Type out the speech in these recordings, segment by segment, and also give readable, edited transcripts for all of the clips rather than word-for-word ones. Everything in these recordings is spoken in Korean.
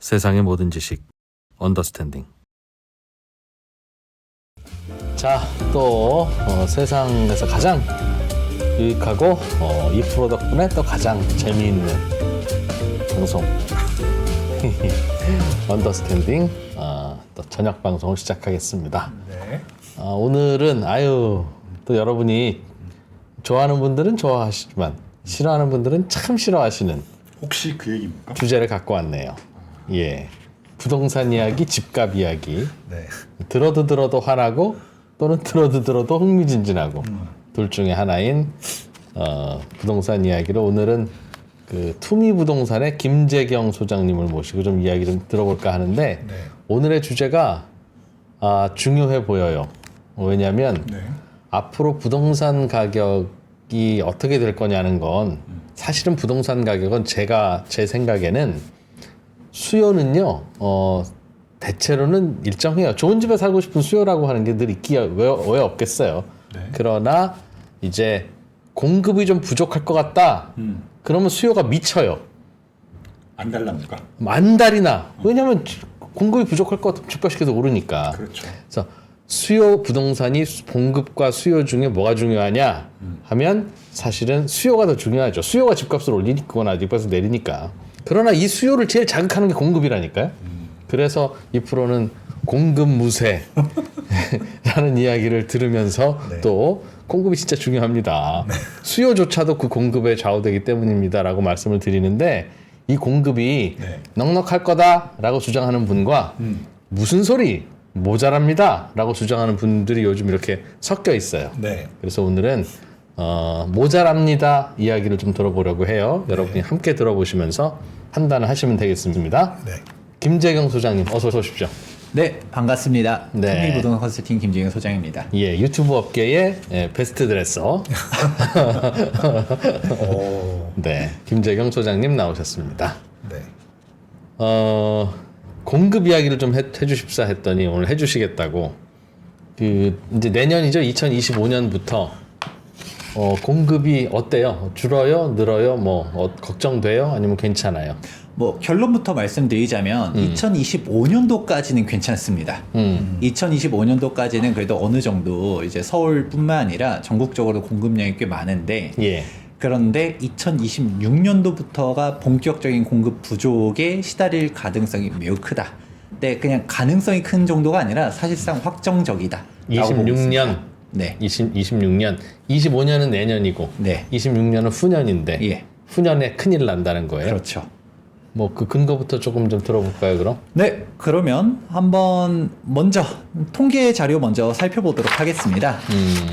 세상의 모든 지식 언더스탠딩. 자, 또 세상에서 가장 유익하고 이 프로 덕분에 또 가장 재미있는 방송 언더스탠딩 또 저녁 방송을 시작하겠습니다. 네. 오늘은 또 여러분이 좋아하는 분들은 좋아하시지만 싫어하는 분들은 참 싫어하시는 혹시 그 얘기입니까? 주제를 갖고 왔네요. 예, 부동산 이야기, 집값 이야기. 네. 들어도 화나고 또는 들어도 흥미진진하고 둘 중에 하나인 부동산 이야기를 오늘은 그 투미부동산의 김재경 소장님을 모시고 좀 이야기 좀 들어볼까 하는데 네. 오늘의 주제가 중요해 보여요. 왜냐하면 네. 앞으로 부동산 가격이 어떻게 될 거냐는 건 사실은 부동산 가격은 제 생각에는 수요는요 대체로는 일정해요. 좋은 집에 살고 싶은 수요라고 하는 게 늘 있기야 왜 없겠어요. 네. 그러나 이제 공급이 좀 부족할 것 같다. 그러면 수요가 미쳐요. 안 달랍니까? 만 달이나. 왜냐하면 공급이 부족할 것 같으면 집값이 계속 오르니까. 그렇죠. 그래서 수요 부동산이 공급과 수요 중에 뭐가 중요하냐 하면 사실은 수요가 더 중요하죠. 수요가 집값을 올리거나 집값을 내리니까. 그러나 이 수요를 제일 자극하는 게 공급이라니까요. 그래서 이 프로는 공급 무쇠라는 이야기를 들으면서 네. 또 공급이 진짜 중요합니다. 수요조차도 그 공급에 좌우되기 때문입니다라고 말씀을 드리는데 이 공급이 네. 넉넉할 거다라고 주장하는 분과 무슨 소리 모자랍니다라고 주장하는 분들이 요즘 이렇게 섞여 있어요. 네. 그래서 오늘은 모자랍니다 이야기를 좀 들어보려고 해요. 여러분이 함께 들어보시면서 판단을 하시면 되겠습니다. 네. 김재경 소장님 어서 오십시오. 네, 반갑습니다. 네. 투미부동산 컨설팅 김재경 소장입니다. 예, 유튜브 업계의 베스트 드레서 오. 네, 김재경 소장님 나오셨습니다. 네. 공급 이야기를 좀 해주십사 했더니 오늘 해주시겠다고. 이제 내년이죠. 2025년부터 공급이 어때요? 줄어요? 늘어요? 걱정돼요? 아니면 괜찮아요? 결론부터 말씀드리자면 2025년도까지는 괜찮습니다. 2025년도까지는 그래도 어느 정도 이제 서울뿐만 아니라 전국적으로 공급량이 꽤 많은데 예. 그런데 2026년도부터가 본격적인 공급 부족에 시달릴 가능성이 매우 크다. 근데 그냥 가능성이 큰 정도가 아니라 사실상 확정적이다. 26년. 네. 26년. 25년은 내년이고. 네. 26년은 후년인데. 예. 후년에 큰일 난다는 거예요. 그렇죠. 그 근거부터 조금 좀 들어볼까요, 그럼? 네, 그러면 한번 먼저 통계 자료 먼저 살펴보도록 하겠습니다.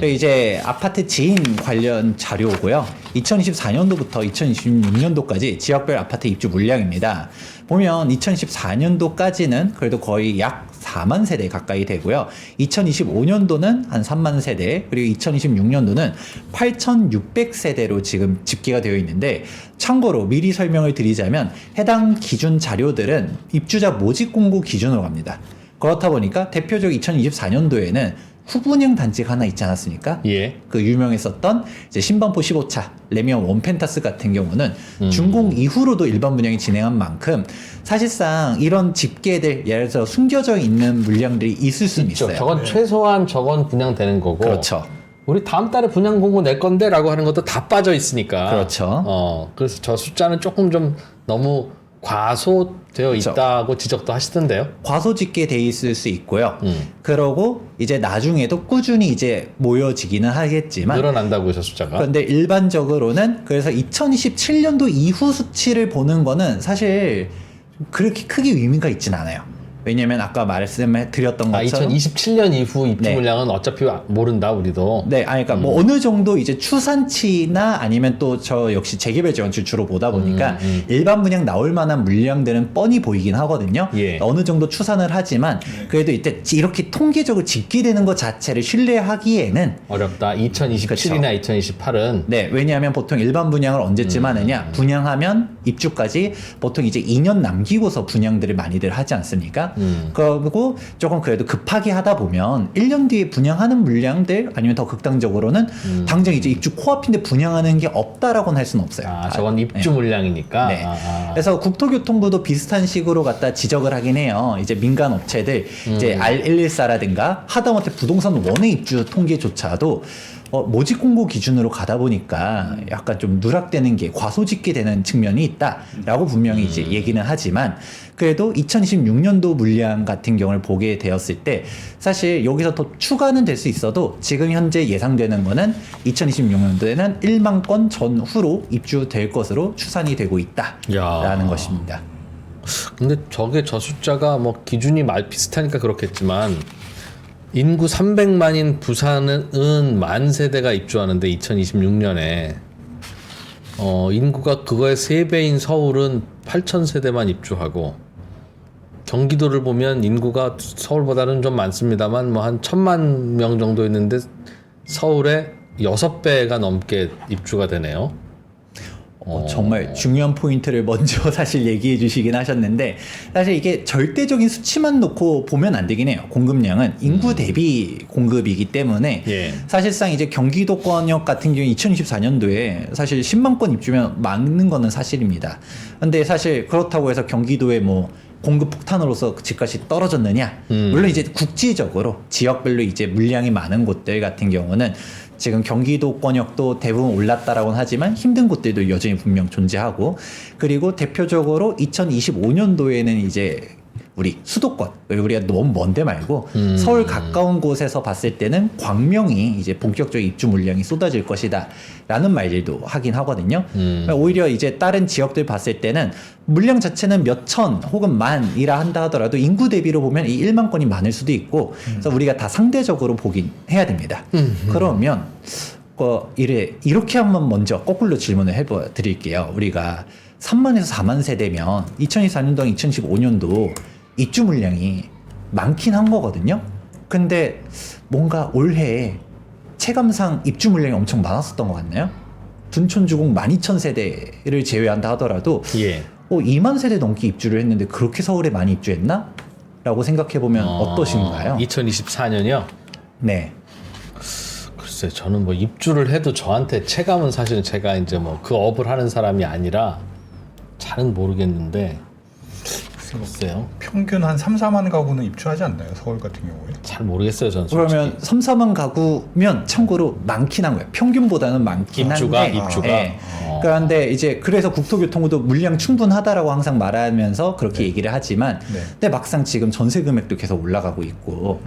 이제 아파트 지인 관련 자료고요. 2024년도부터 2026년도까지 지역별 아파트 입주 물량입니다. 보면 2014년도까지는 그래도 거의 약 4만 세대 가까이 되고요. 2025년도는 한 3만 세대, 그리고 2026년도는 8,600세대로 지금 집계가 되어 있는데 참고로 미리 설명을 드리자면 해당 기준 자료들은 입주자 모집 공고 기준으로 갑니다. 그렇다 보니까 대표적으로 2024년도에는 후분양 단지가 하나 있지 않았습니까? 예. 그 유명했었던 이제 신반포 15차 레미안 원펜타스 같은 경우는 준공 이후로도 일반 분양이 진행한 만큼 사실상 이런 집계들 예를 들어서 숨겨져 있는 물량들이 있을 수는 있죠. 있어요. 저건 최소한 저건 분양되는 거고. 그렇죠. 우리 다음 달에 분양 공고 낼 건데라고 하는 것도 다 빠져 있으니까. 그렇죠. 그래서 저 숫자는 조금 좀 너무 과소되어 그렇죠. 있다고 지적도 하시던데요. 과소집계 돼 있을 수 있고요. 그러고 이제 나중에도 꾸준히 이제 모여지기는 하겠지만 늘어난다고 저 숫자가. 그런데 일반적으로는 그래서 2027년도 이후 수치를 보는 거는 사실 그렇게 크게 의미가 있진 않아요. 왜냐면 아까 말씀드렸던 것처럼 2027년 이후 입주 네. 물량은 어차피 모른다 우리도. 네, 그러니까 어느 정도 이제 추산치나 아니면 또 저 역시 재개발 지원을 주로 보다 보니까 일반 분양 나올 만한 물량들은 뻔히 보이긴 하거든요. 예. 어느 정도 추산을 하지만 그래도 이때 이렇게 통계적으로 집계되는 것 자체를 신뢰하기에는 어렵다. 2027이나 2028은 네, 왜냐하면 보통 일반 분양을 언제쯤 하느냐? 분양하면 입주까지 보통 이제 2년 남기고서 분양들을 많이들 하지 않습니까? 그리고 조금 그래도 급하게 하다 보면 1년 뒤에 분양하는 물량들 아니면 더 극단적으로는 당장 이제 입주 코앞인데 분양하는 게 없다라고는 할 수는 없어요. 아, 저건 입주 물량이니까. 네. 그래서 국토교통부도 비슷한 식으로 갖다 지적을 하긴 해요. 이제 민간 업체들, 이제 R114라든가 하다못해 부동산 원의 입주 통계조차도 모집 공고 기준으로 가다 보니까 약간 좀 누락되는 게 과소집계 되는 측면이 있다라고 분명히 이제 얘기는 하지만 그래도 2026년도 물량 같은 경우를 보게 되었을 때 사실 여기서 더 추가는 될 수 있어도 지금 현재 예상되는 거는 2026년도에는 1만 건 전후로 입주될 것으로 추산이 되고 있다라는 야. 것입니다. 근데 저 숫자가 뭐 기준이 비슷하니까 그렇겠지만 인구 300만인 부산은 만 세대가 입주하는데 2026년에 인구가 그거의 3배인 서울은 8천 세대만 입주하고 경기도를 보면 인구가 서울보다는 좀 많습니다만 뭐 한 1,000만 명 정도 있는데 서울에 6배가 넘게 입주가 되네요. 정말 중요한 포인트를 먼저 사실 얘기해 주시긴 하셨는데 사실 이게 절대적인 수치만 놓고 보면 안 되긴 해요. 공급량은 인구 대비 공급이기 때문에 예. 사실상 이제 경기도권역 같은 경우 2024년도에 사실 10만 건 입주면 막는 거는 사실입니다. 근데 사실 그렇다고 해서 경기도에 뭐 공급 폭탄으로서 집값이 떨어졌느냐? 물론 이제 국지적으로 지역별로 이제 물량이 많은 곳들 같은 경우는 지금 경기도권역도 대부분 올랐다라고는 하지만 힘든 곳들도 여전히 분명 존재하고 그리고 대표적으로 2025년도에는 이제 우리 수도권 우리가 너무 먼데 말고 서울 가까운 곳에서 봤을 때는 광명이 이제 본격적인 입주 물량이 쏟아질 것이다 라는 말들도 하긴 하거든요. 오히려 이제 다른 지역들 봤을 때는 물량 자체는 몇천 혹은 만이라 한다 하더라도 인구 대비로 보면 이 1만 건이 많을 수도 있고 그래서 우리가 다 상대적으로 보긴 해야 됩니다. 그러면 이렇게 한번 먼저 거꾸로 질문을 해봐 드릴게요. 우리가 3만에서 4만 세대면 2024년도랑 2015년도 입주 물량이 많긴 한 거거든요. 근데 뭔가 올해 체감상 입주 물량이 엄청 많았었던 것 같나요? 둔촌주공 12,000세대를 제외한다 하더라도 예. 2만 세대 넘게 입주를 했는데 그렇게 서울에 많이 입주했나? 라고 생각해보면 어떠신가요? 2024년이요? 네. 글쎄, 저는 뭐 입주를 해도 저한테 체감은 사실은 제가 이제 뭐 그 업을 하는 사람이 아니라 잘은 모르겠는데 글쎄요. 평균 한 3, 4만 가구는 입주하지 않나요? 서울 같은 경우에? 잘 모르겠어요, 저는 솔직히. 그러면 3, 4만 가구면 참고로 많긴 한 거예요. 평균보다는 많긴 한데. 입주가. 예. 그런데 이제 그래서 국토교통부도 물량 충분하다라고 항상 말하면서 그렇게 얘기를 하지만 네. 근데 막상 지금 전세 금액도 계속 올라가고 있고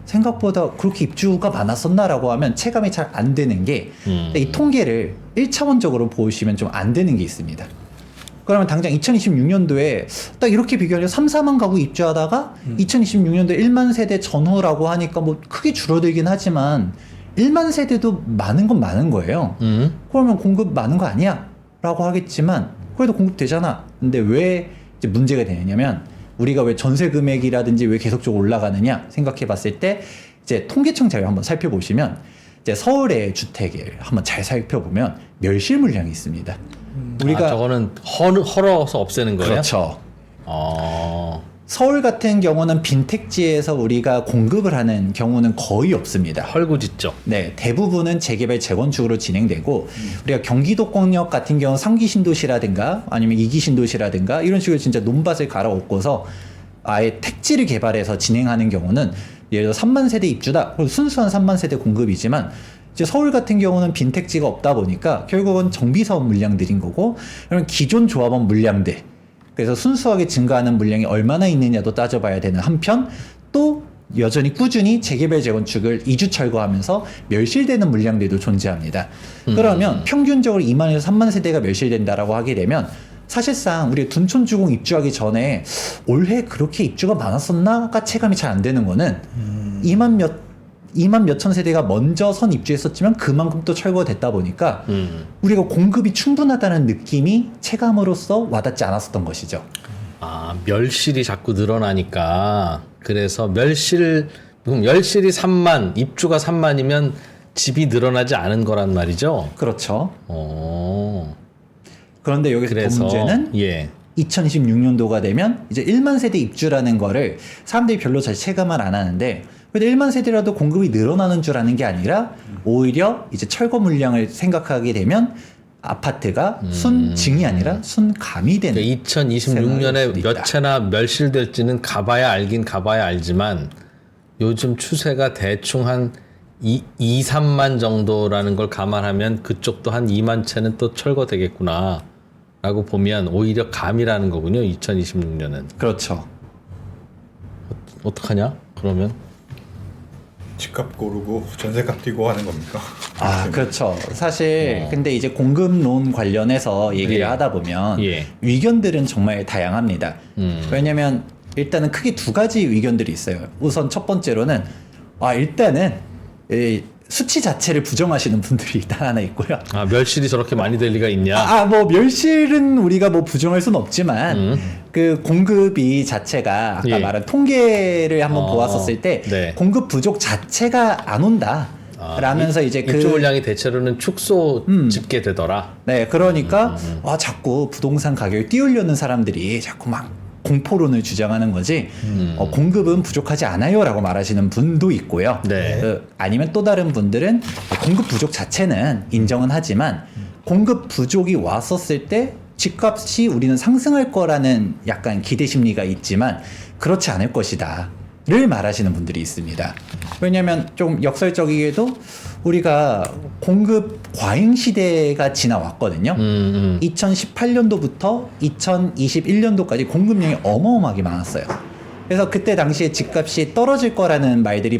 생각보다 그렇게 입주가 많았었나라고 하면 체감이 잘 안 되는 게 이 통계를 1차원적으로 보시면 좀 안 되는 게 있습니다. 그러면 당장 2026년도에 딱 이렇게 비교하면 3, 4만 가구 입주하다가 2026년도에 1만 세대 전후라고 하니까 뭐 크게 줄어들긴 하지만 1만 세대도 많은 건 많은 거예요. 그러면 공급 많은 거 아니야? 라고 하겠지만 그래도 공급되잖아. 근데 왜 이제 문제가 되냐면 우리가 왜 전세 금액이라든지 왜 계속적으로 올라가느냐 생각해 봤을 때 이제 통계청 자료 한번 살펴보시면 이제 서울의 주택을 한번 잘 살펴보면 멸실 물량이 있습니다. 우리가 저거는 헐어서 없애는 거예요? 그렇죠. 어. 서울 같은 경우는 빈택지에서 우리가 공급을 하는 경우는 거의 없습니다. 헐구짓죠. 네, 대부분은 재개발 재건축으로 진행되고 우리가 경기도권역 같은 경우 3기 신도시라든가 아니면 2기 신도시라든가 이런 식으로 진짜 논밭을 갈아엎고서 아예 택지를 개발해서 진행하는 경우는 예를 들어 3만 세대 입주다. 순수한 3만 세대 공급이지만 이제 서울 같은 경우는 빈택지가 없다 보니까 결국은 정비사업 물량들인 거고 그러면 기존 조합원 물량들 그래서 순수하게 증가하는 물량이 얼마나 있느냐도 따져봐야 되는 한편 또 여전히 꾸준히 재개발 재건축을 2주 철거하면서 멸실되는 물량들도 존재합니다. 그러면 평균적으로 2만에서 3만 세대가 멸실된다라고 하게 되면 사실상 우리 둔촌주공 입주하기 전에 올해 그렇게 입주가 많았었나가 체감이 잘 안 되는 거는 2만 몇천 세대가 먼저 선 입주했었지만 그만큼 또 철거됐다 보니까 우리가 공급이 충분하다는 느낌이 체감으로서 와닿지 않았었던 것이죠. 아, 멸실이 자꾸 늘어나니까 그래서 멸실이 3만, 입주가 3만이면 집이 늘어나지 않은 거란 말이죠. 그렇죠. 어. 그런데 여기서 더 문제는 예. 2026년도가 되면 이제 1만 세대 입주라는 거를 사람들이 별로 잘 체감을 안 하는데, 근데 1만 세대라도 공급이 늘어나는 줄 아는 게 아니라 오히려 이제 철거 물량을 생각하게 되면 아파트가 순증이 아니라 순감이 되는. 2026년에 몇 있다. 채나 멸실될지는 가봐야 알긴 가봐야 알지만 요즘 추세가 대충 한 3만 정도라는 걸 감안하면 그쪽도 한 2만 채는 또 철거되겠구나 라고 보면 오히려 감이라는 거군요. 2026년은. 그렇죠. 어떡하냐? 그러면 집값 고르고 전세값 뛰고 하는 겁니까? 아, 그렇죠. 사실 근데 이제 공급론 관련해서 얘기를 예. 하다 보면 예. 의견들은 정말 다양합니다. 왜냐면 일단은 크게 두 가지 의견들이 있어요. 우선 첫 번째로는 일단은 이 수치 자체를 부정하시는 분들이 일단 하나 있고요. 아, 멸실이 저렇게 많이 될 리가 있냐? 뭐 멸실은 우리가 뭐 부정할 수는 없지만 그 공급이 자체가 아까 예. 말한 통계를 한번 보았었을 때 네. 공급 부족 자체가 안 온다. 라면서 이제 입주 물량이 대체로는 축소 집계 되더라. 네, 그러니까 자꾸 부동산 가격을 띄우려는 사람들이 자꾸 막 공포론을 주장하는 거지 공급은 부족하지 않아요라고 말하시는 분도 있고요. 네. 아니면 또 다른 분들은 공급 부족 자체는 인정은 하지만 공급 부족이 왔었을 때 집값이 우리는 상승할 거라는 약간 기대 심리가 있지만 그렇지 않을 것이다 를 말하시는 분들이 있습니다. 왜냐하면 좀 역설적이게도 우리가 공급 과잉 시대가 지나왔거든요. 2018년도부터 2021년도까지 공급량이 어마어마하게 많았어요. 그래서 그때 당시에 집값이 떨어질 거라는 말들이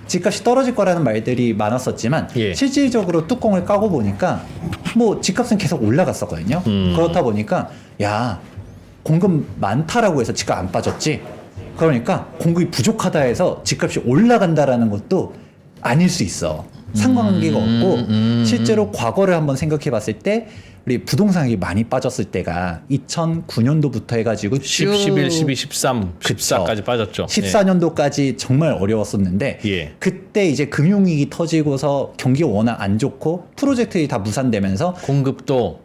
집값이 떨어질 거라는 말들이 많았었지만 예. 실질적으로 뚜껑을 까고 보니까 뭐 집값은 계속 올라갔었거든요. 그렇다 보니까 공급 많다라고 해서 집값 안 빠졌지. 그러니까 공급이 부족하다 해서 집값이 올라간다라는 것도 아닐 수 있어. 상관관계가 없고 실제로 과거를 한번 생각해 봤을 때 우리 부동산 가격이 많이 빠졌을 때가 2009년도부터 해가지고 10, 11, 12, 13, 14까지 빠졌죠. 14년도까지 정말 어려웠었는데 예. 그때 이제 금융위기 터지고서 경기가 워낙 안 좋고 프로젝트들이 다 무산되면서 공급도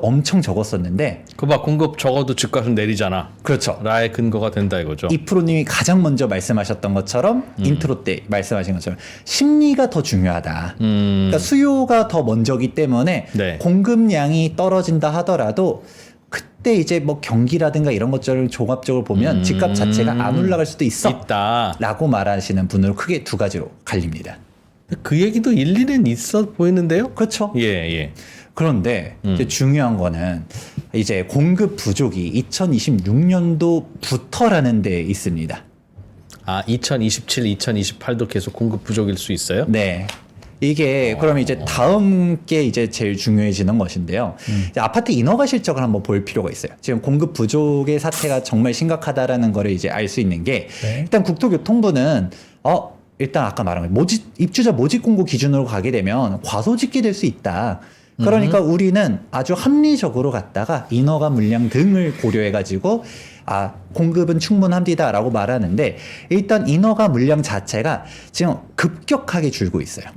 엄청 적었었는데 공급 적어도 집값은 내리잖아. 그렇죠. 라의 근거가 된다 이거죠. 이프로님이 가장 먼저 말씀하셨던 것처럼 인트로 때 말씀하신 것처럼 심리가 더 중요하다. 그러니까 수요가 더 먼저기 때문에 네. 공급량이 떨어진다 하더라도 그때 이제 뭐 경기라든가 이런 것들을 종합적으로 보면 집값 자체가 안 올라갈 수도 있다. 라고 말하시는 분으로 크게 두 가지로 갈립니다. 그 얘기도 일리는 있어 보이는데요. 그렇죠. 예. 그런데 이제 중요한 거는 이제 공급 부족이 2026년도부터라는 데 있습니다. 2027, 2028도 계속 공급 부족일 수 있어요? 네. 이게 그럼 이제 다음 게 이제 제일 중요해지는 것인데요. 이제 아파트 인허가 실적을 한번 볼 필요가 있어요. 지금 공급 부족의 사태가 정말 심각하다라는 거를 이제 알 수 있는 게 일단 국토교통부는 일단 아까 말한 거 입주자 모집 공고 기준으로 가게 되면 과소집계 될 수 있다. 그러니까 우리는 아주 합리적으로 갔다가 인허가 물량 등을 고려해가지고 공급은 충분합니다라고 말하는데 일단 인허가 물량 자체가 지금 급격하게 줄고 있어요.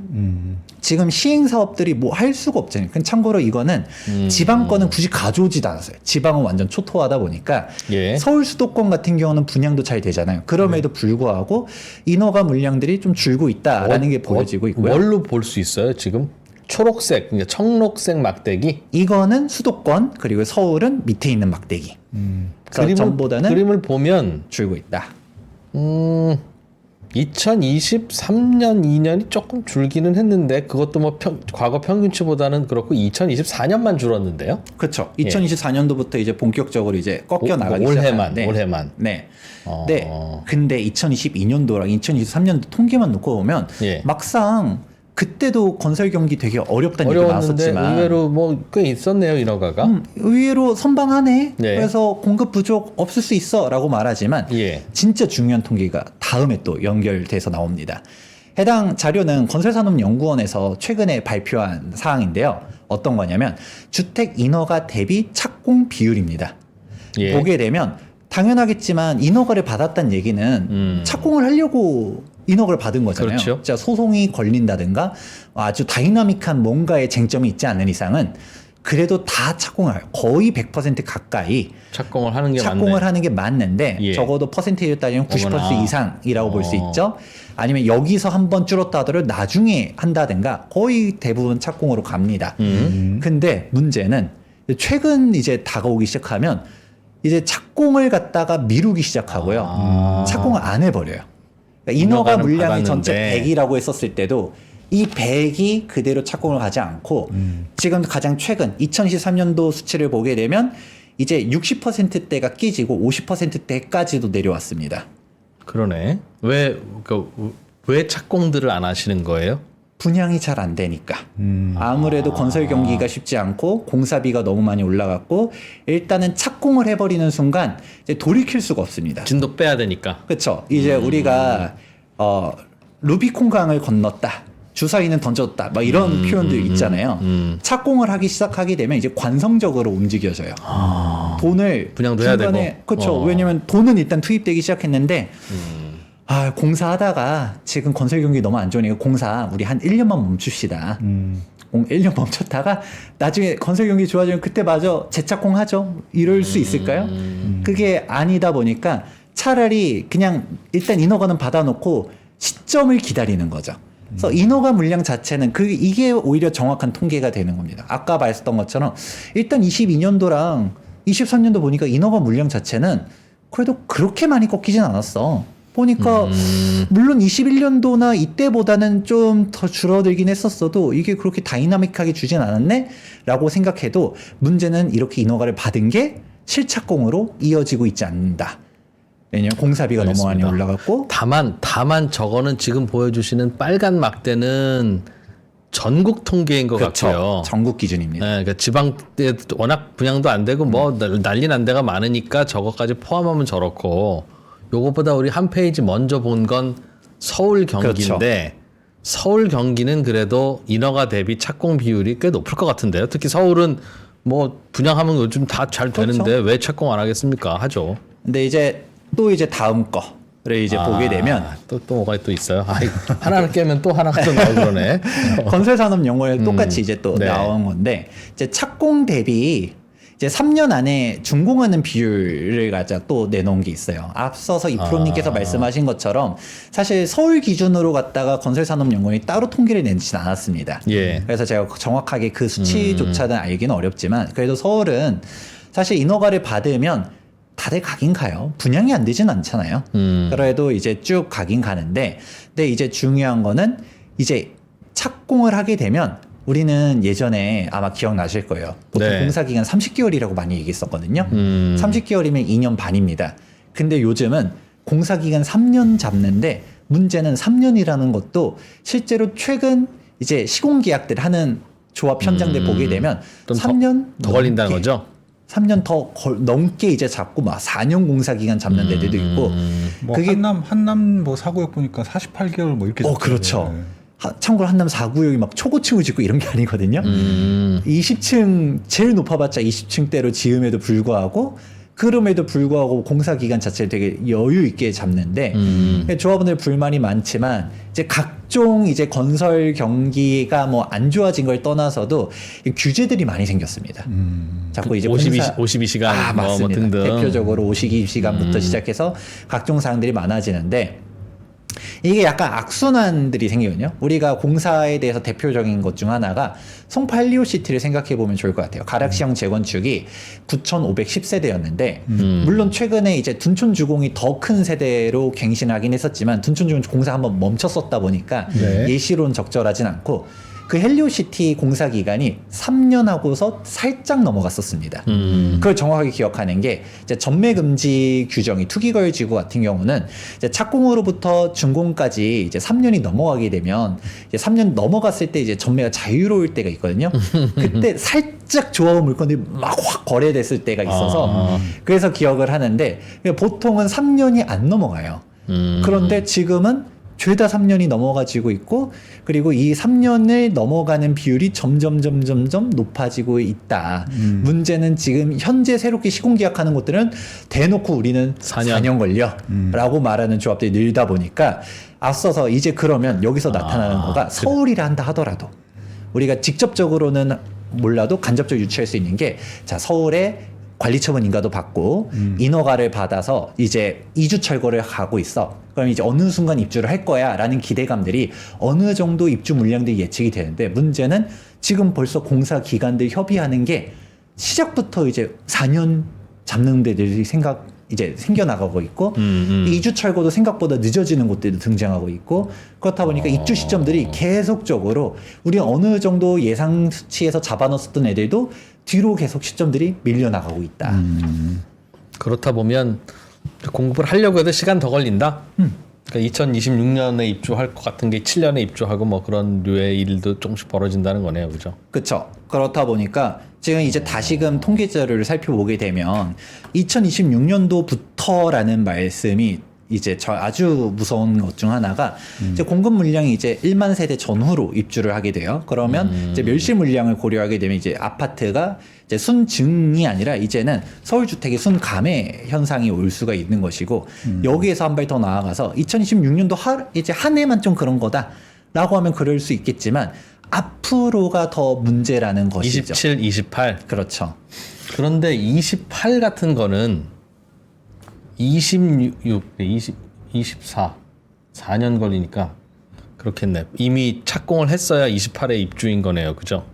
지금 시행 사업들이 뭐 할 수가 없잖아요. 참고로 이거는 지방 거는 굳이 가져오지도 않았어요. 지방은 완전 초토화다 보니까 예. 서울 수도권 같은 경우는 분양도 잘 되잖아요. 그럼에도 불구하고 인허가 물량들이 좀 줄고 있다라는 게 보여지고 있고요. 뭘로 볼 수 있어요 지금? 초록색, 그러니까 청록색 막대기. 이거는 수도권 그리고 서울은 밑에 있는 막대기. 그래서 전보다는 그림을 보면 줄고 있다. 2023년 2년이 조금 줄기는 했는데 그것도 뭐 과거 평균치보다는 그렇고 2024년만 줄었는데요. 그렇죠. 2024년도부터 이제 본격적으로 이제 꺾여 나가기 시작하는데 올해만. 네. 네. 근데 2022년도랑 2023년도 통계만 놓고 보면 예. 막상 그때도 건설 경기 되게 어렵다는 얘기가 어려웠는데 나왔었지만 의외로 뭐 꽤 있었네요 인허가가. 의외로 선방하네. 네. 그래서 공급 부족 없을 수 있어라고 말하지만 예. 진짜 중요한 통계가 다음에 또 연결돼서 나옵니다. 해당 자료는 건설산업연구원에서 최근에 발표한 사항인데요. 어떤 거냐면 주택 인허가 대비 착공 비율입니다. 예. 보게 되면 당연하겠지만 인허가를 받았다는 얘기는 착공을 하려고 인허가를 받은 거잖아요. 그렇죠. 자, 소송이 걸린다든가 아주 다이나믹한 뭔가의 쟁점이 있지 않는 이상은 그래도 다 착공을 거의 100% 가까이 착공을 하는 게 착공을 맞네. 하는 게 맞는데 예. 적어도 퍼센테이지로 따지면 90% 어머나. 이상이라고 볼 수 있죠. 아니면 여기서 한번 줄었다 하더라도 나중에 한다든가 거의 대부분 착공으로 갑니다. 근데 문제는 최근 이제 다가오기 시작하면 이제 착공을 갖다가 미루기 시작하고요. 착공을 안 해버려요. 그러니까 인허가 인허가는 물량이 전체 받았는데. 100이라고 했었을 때도 이 100이 그대로 착공을 가지 않고 지금 가장 최근 2023년도 수치를 보게 되면 이제 60%대가 끼지고 50%대까지도 내려왔습니다. 그러네. 왜 착공들을 안 하시는 거예요? 분양이 잘 안 되니까. 아무래도 건설 경기가 쉽지 않고 공사비가 너무 많이 올라갔고 일단은 착공을 해버리는 순간 이제 돌이킬 수가 없습니다. 진도 빼야 되니까. 그렇죠. 이제 우리가 루비콘 강을 건넜다. 주사위는 던졌다. 막 이런 표현들 있잖아요. 착공을 하기 시작하게 되면 이제 관성적으로 움직여져요. 돈을 분양도 해야 중간에 되고. 그렇죠. 왜냐면 돈은 일단 투입되기 시작했는데 공사하다가 지금 건설 경기 너무 안 좋으니까 공사 우리 한 1년만 멈춥시다. 1년 멈췄다가 나중에 건설 경기 좋아지면 그때 마저 재착공하죠. 이럴 수 있을까요? 그게 아니다 보니까 차라리 그냥 일단 인허가는 받아놓고 시점을 기다리는 거죠. 그래서 인허가 물량 자체는 이게 오히려 정확한 통계가 되는 겁니다. 아까 말했던 것처럼 일단 22년도랑 23년도 보니까 인허가 물량 자체는 그래도 그렇게 많이 꺾이진 않았어. 보니까 물론 21년도나 이때보다는 좀 더 줄어들긴 했었어도 이게 그렇게 다이나믹하게 주진 않았네? 라고 생각해도 문제는 이렇게 인허가를 받은 게 실착공으로 이어지고 있지 않는다. 왜냐면 공사비가 너무 많이 알겠습니다. 올라갔고 다만 저거는 지금 보여주시는 빨간 막대는 전국 통계인 것 그렇죠. 같고요. 전국 기준입니다. 네, 그러니까 지방 때 워낙 분양도 안 되고 뭐 난리 난 데가 많으니까 저거까지 포함하면 저렇고 요것보다 우리 한 페이지 먼저 본 건 서울 경기인데 서울 경기는 그래도 인허가 대비 착공 비율이 꽤 높을 것 같은데요. 특히 서울은 뭐 분양하면 요즘 다 잘 되는데 왜 착공 안 하겠습니까? 하죠. 근데 이제 다음 거를 이제 보게 되면 또 뭐가 또 있어요. 하나를 깨면 또 하나가 또 나오고 그러네. 건설산업 용어에 똑같이 이제 또 네. 나온 건데 이제 착공 대비 이제 3년 안에 준공하는 비율을 가져 또 내놓은 게 있어요. 앞서서 이프로님께서 말씀하신 것처럼 사실 서울 기준으로 갖다가 건설산업연구원이 따로 통계를 내진 않았습니다. 예. 그래서 제가 정확하게 그 수치조차는 알기는 어렵지만 그래도 서울은 사실 인허가를 받으면 다들 가긴 가요. 분양이 안 되진 않잖아요. 그래도 이제 쭉 가긴 가는데 근데 이제 중요한 거는 이제 착공을 하게 되면 우리는 예전에 아마 기억나실 거예요. 보통 네. 공사기간 30개월이라고 많이 얘기했었거든요. 30개월이면 2년 반입니다. 근데 요즘은 공사기간 3년 잡는데 문제는 3년이라는 것도 실제로 최근 이제 시공계약들 하는 조합 현장들 보게 되면 좀 3년 더 걸린다는 넘게, 거죠? 3년 더 넘게 이제 잡고 막 4년 공사기간 잡는 데들도 있고 뭐 그게 한남 뭐 사구역 보니까 48개월 뭐 이렇게 그렇죠. 네. 참고로 한남 4구역이 막 초고층을 짓고 이런 게 아니거든요. 20층 제일 높아봤자 20층대로 지음에도 불구하고 그럼에도 불구하고 공사 기간 자체를 되게 여유 있게 잡는데 조합원들 불만이 많지만 이제 각종 이제 건설 경기가 뭐 안 좋아진 걸 떠나서도 규제들이 많이 생겼습니다. 자꾸 이제 52시간 뭐 맞습니다. 등등. 대표적으로 52시간부터 시작해서 각종 사항들이 많아지는데 이게 약간 악순환들이 생기거든요. 우리가 공사에 대해서 대표적인 것 중 하나가 송파 헬리오시티를 생각해 보면 좋을 것 같아요. 가락시형 재건축이 9,510세대였는데 물론 최근에 이제 둔촌주공이 더 큰 세대로 갱신하긴 했었지만 둔촌주공 공사 한번 멈췄었다 보니까 네. 예시로는 적절하진 않고 그 헬리오시티 공사 기간이 3년 하고서 살짝 넘어갔었습니다. 그걸 정확하게 기억하는 게 이제 전매 금지 규정이 투기거래지구 같은 경우는 이제 착공으로부터 준공까지 이제 3년이 넘어가게 되면 이제 3년 넘어갔을 때 이제 전매가 자유로울 때가 있거든요. 그때 살짝 조합원 물건들이 막 확 거래됐을 때가 있어서 그래서 기억을 하는데 보통은 3년이 안 넘어가요. 그런데 지금은 죄다 3년이 넘어가지고 있고 그리고 이 3년을 넘어가는 비율이 점점 높아지고 있다. 문제는 지금 현재 새롭게 시공계약하는 곳들은 대놓고 우리는 4년 걸려 라고 말하는 조합들이 늘다 보니까 앞서서 이제 그러면 여기서 나타나는 거가 서울이라 한다 하더라도 우리가 직접적으로는 몰라도 간접적으로 유추할 수 있는 게 자 서울에 관리처분 인가도 받고 인허가를 받아서 이제 이주 철거를 가고 있어. 그럼 이제 어느 순간 입주를 할 거야라는 기대감들이 어느 정도 입주 물량들이 예측이 되는데 문제는 지금 벌써 공사 기관들 협의하는 게 시작부터 이제 4년 잡는 데들이 이제 생겨나가고 있고 이 이주 철거도 생각보다 늦어지는 곳들도 등장하고 있고 그렇다 보니까 입주 시점들이 계속적으로 우리 어느 정도 예상 수치에서 잡아놨었던 애들도 뒤로 계속 시점들이 밀려나가고 있다. 그렇다 보면 공급을 하려고 해도 시간 더 걸린다. 그러니까 2026년에 입주할 것 같은 게 7년에 입주하고 뭐 그런 류의 일도 조금씩 벌어진다는 거네요, 그죠? 그렇죠. 그렇다 보니까 지금 이제 다시금 통계 자료를 살펴보게 되면 2026년도부터라는 말씀이 이제 저 아주 무서운 것 중 하나가 이제 공급 물량이 이제 1만 세대 전후로 입주를 하게 돼요. 그러면 이제 멸실 물량을 고려하게 되면 이제 아파트가 이제 순증이 아니라 이제는 서울 주택의 순감해 현상이 올 수가 있는 것이고 여기에서 한 발 더 나아가서 2026년도 이제 한 해만 좀 그런 거다라고 하면 그럴 수 있겠지만 앞으로가 더 문제라는 것이죠. 27, 28. 그렇죠. 그런데 28 같은 거는 26, 24, 4년 걸리니까 그렇겠네. 이미 착공을 했어야 28에 입주인 거네요, 그죠?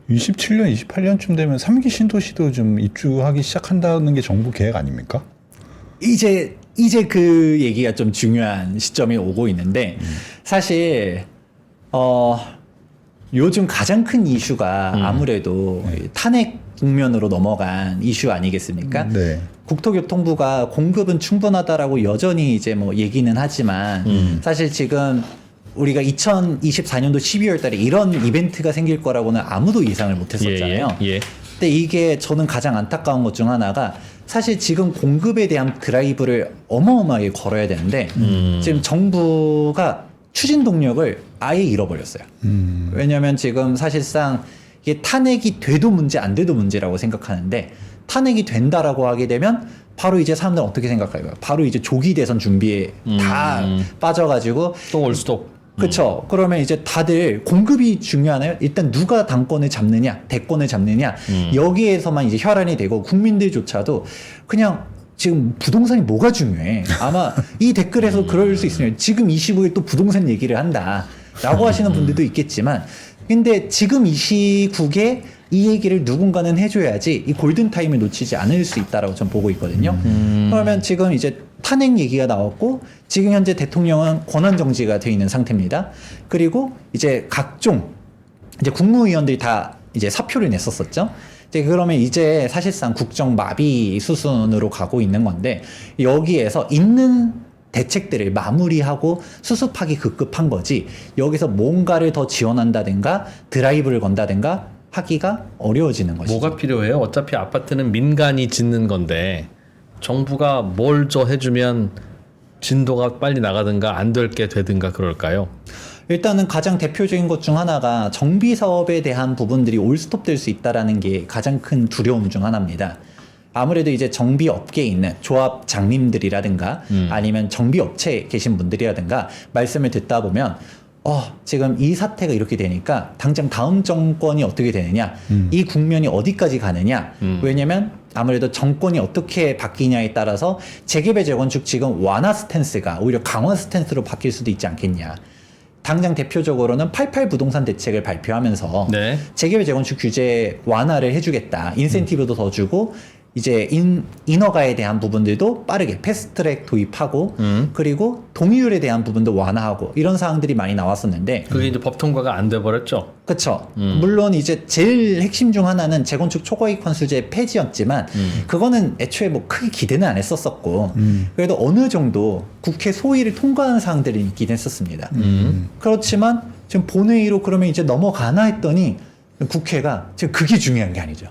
27년, 28년쯤 되면 3기 신도시도 좀 입주하기 시작한다는 게 정부 계획 아닙니까? 이제 그 얘기가 좀 중요한 시점이 오고 있는데 사실 요즘 가장 큰 이슈가 아무래도 탄핵 국면으로 넘어간 이슈 아니겠습니까? 네. 국토교통부가 공급은 충분하다라고 여전히 이제 뭐 얘기는 하지만 사실 지금 우리가 2024년도 12월 달에 이런 이벤트가 생길 거라고는 아무도 예상을 못 했었잖아요. 예. 근데 이게 저는 가장 안타까운 것 중 하나가 사실 지금 공급에 대한 드라이브를 어마어마하게 걸어야 되는데 지금 정부가 추진 동력을 아예 잃어버렸어요. 왜냐하면 지금 사실상 이게 탄핵이 돼도 문제 안 돼도 문제라고 생각하는데 탄핵이 된다라고 하게 되면 바로 이제 사람들은 어떻게 생각할까요? 바로 이제 조기 대선 준비에 다 빠져가지고 또 올 수도. 그렇죠. 그러면 이제 다들 공급이 중요하나요? 일단 누가 당권을 잡느냐, 대권을 잡느냐 여기에서만 이제 혈안이 되고 국민들조차도 그냥 지금 부동산이 뭐가 중요해? 아마 이 댓글에서 그럴 수 있어요. 지금 이 시국에 또 부동산 얘기를 한다라고 하시는 분들도 있겠지만, 근데 지금 이 시국에 이 얘기를 누군가는 해줘야지 이 골든 타임을 놓치지 않을 수 있다라고 저는 보고 있거든요. 그러면 지금 이제 탄핵 얘기가 나왔고 지금 현재 대통령은 권한 정지가 돼 있는 상태입니다. 그리고 이제 각종 이제 국무위원들이 다 이제 사표를 냈었었죠. 이제 그러면 이제 사실상 국정 마비 수순으로 가고 있는 건데 여기에서 있는 대책들을 마무리하고 수습하기 급급한 거지 여기서 뭔가를 더 지원한다든가 드라이브를 건다든가 하기가 어려워지는 것이죠. 뭐가 필요해요? 어차피 아파트는 민간이 짓는 건데 정부가 뭘 더 해주면 진도가 빨리 나가든가 안 될 게 되든가 그럴까요? 일단은 가장 대표적인 것 중 하나가 정비 사업에 대한 부분들이 올스톱될 수 있다라는 게 가장 큰 두려움 중 하나입니다. 아무래도 이제 정비 업계에 있는 조합 장님들이라든가 아니면 정비 업체에 계신 분들이라든가 말씀을 듣다 보면 지금 이 사태가 이렇게 되니까 당장 다음 정권이 어떻게 되느냐 이 국면이 어디까지 가느냐 왜냐면 아무래도 정권이 어떻게 바뀌냐에 따라서 재개발 재건축 지금 완화 스탠스가 오히려 강화 스탠스로 바뀔 수도 있지 않겠냐. 당장 대표적으로는 88 부동산 대책을 발표하면서 네. 재개발 재건축 규제 완화를 해주겠다. 인센티브도 더 주고 이제 인허가에 대한 부분들도 빠르게 패스트트랙 도입하고 그리고 동의율에 대한 부분도 완화하고 이런 사항들이 많이 나왔었는데 그게 이제 법 통과가 안 돼 버렸죠. 그렇죠. 물론 이제 제일 핵심 중 하나는 재건축 초과이익 환수제 폐지였지만 그거는 애초에 뭐 크게 기대는 안 했었었고 그래도 어느 정도 국회 소위를 통과한 사항들이 있긴 했었습니다. 그렇지만 지금 본회의로 그러면 이제 넘어가나 했더니 국회가 지금 그게 중요한 게 아니죠.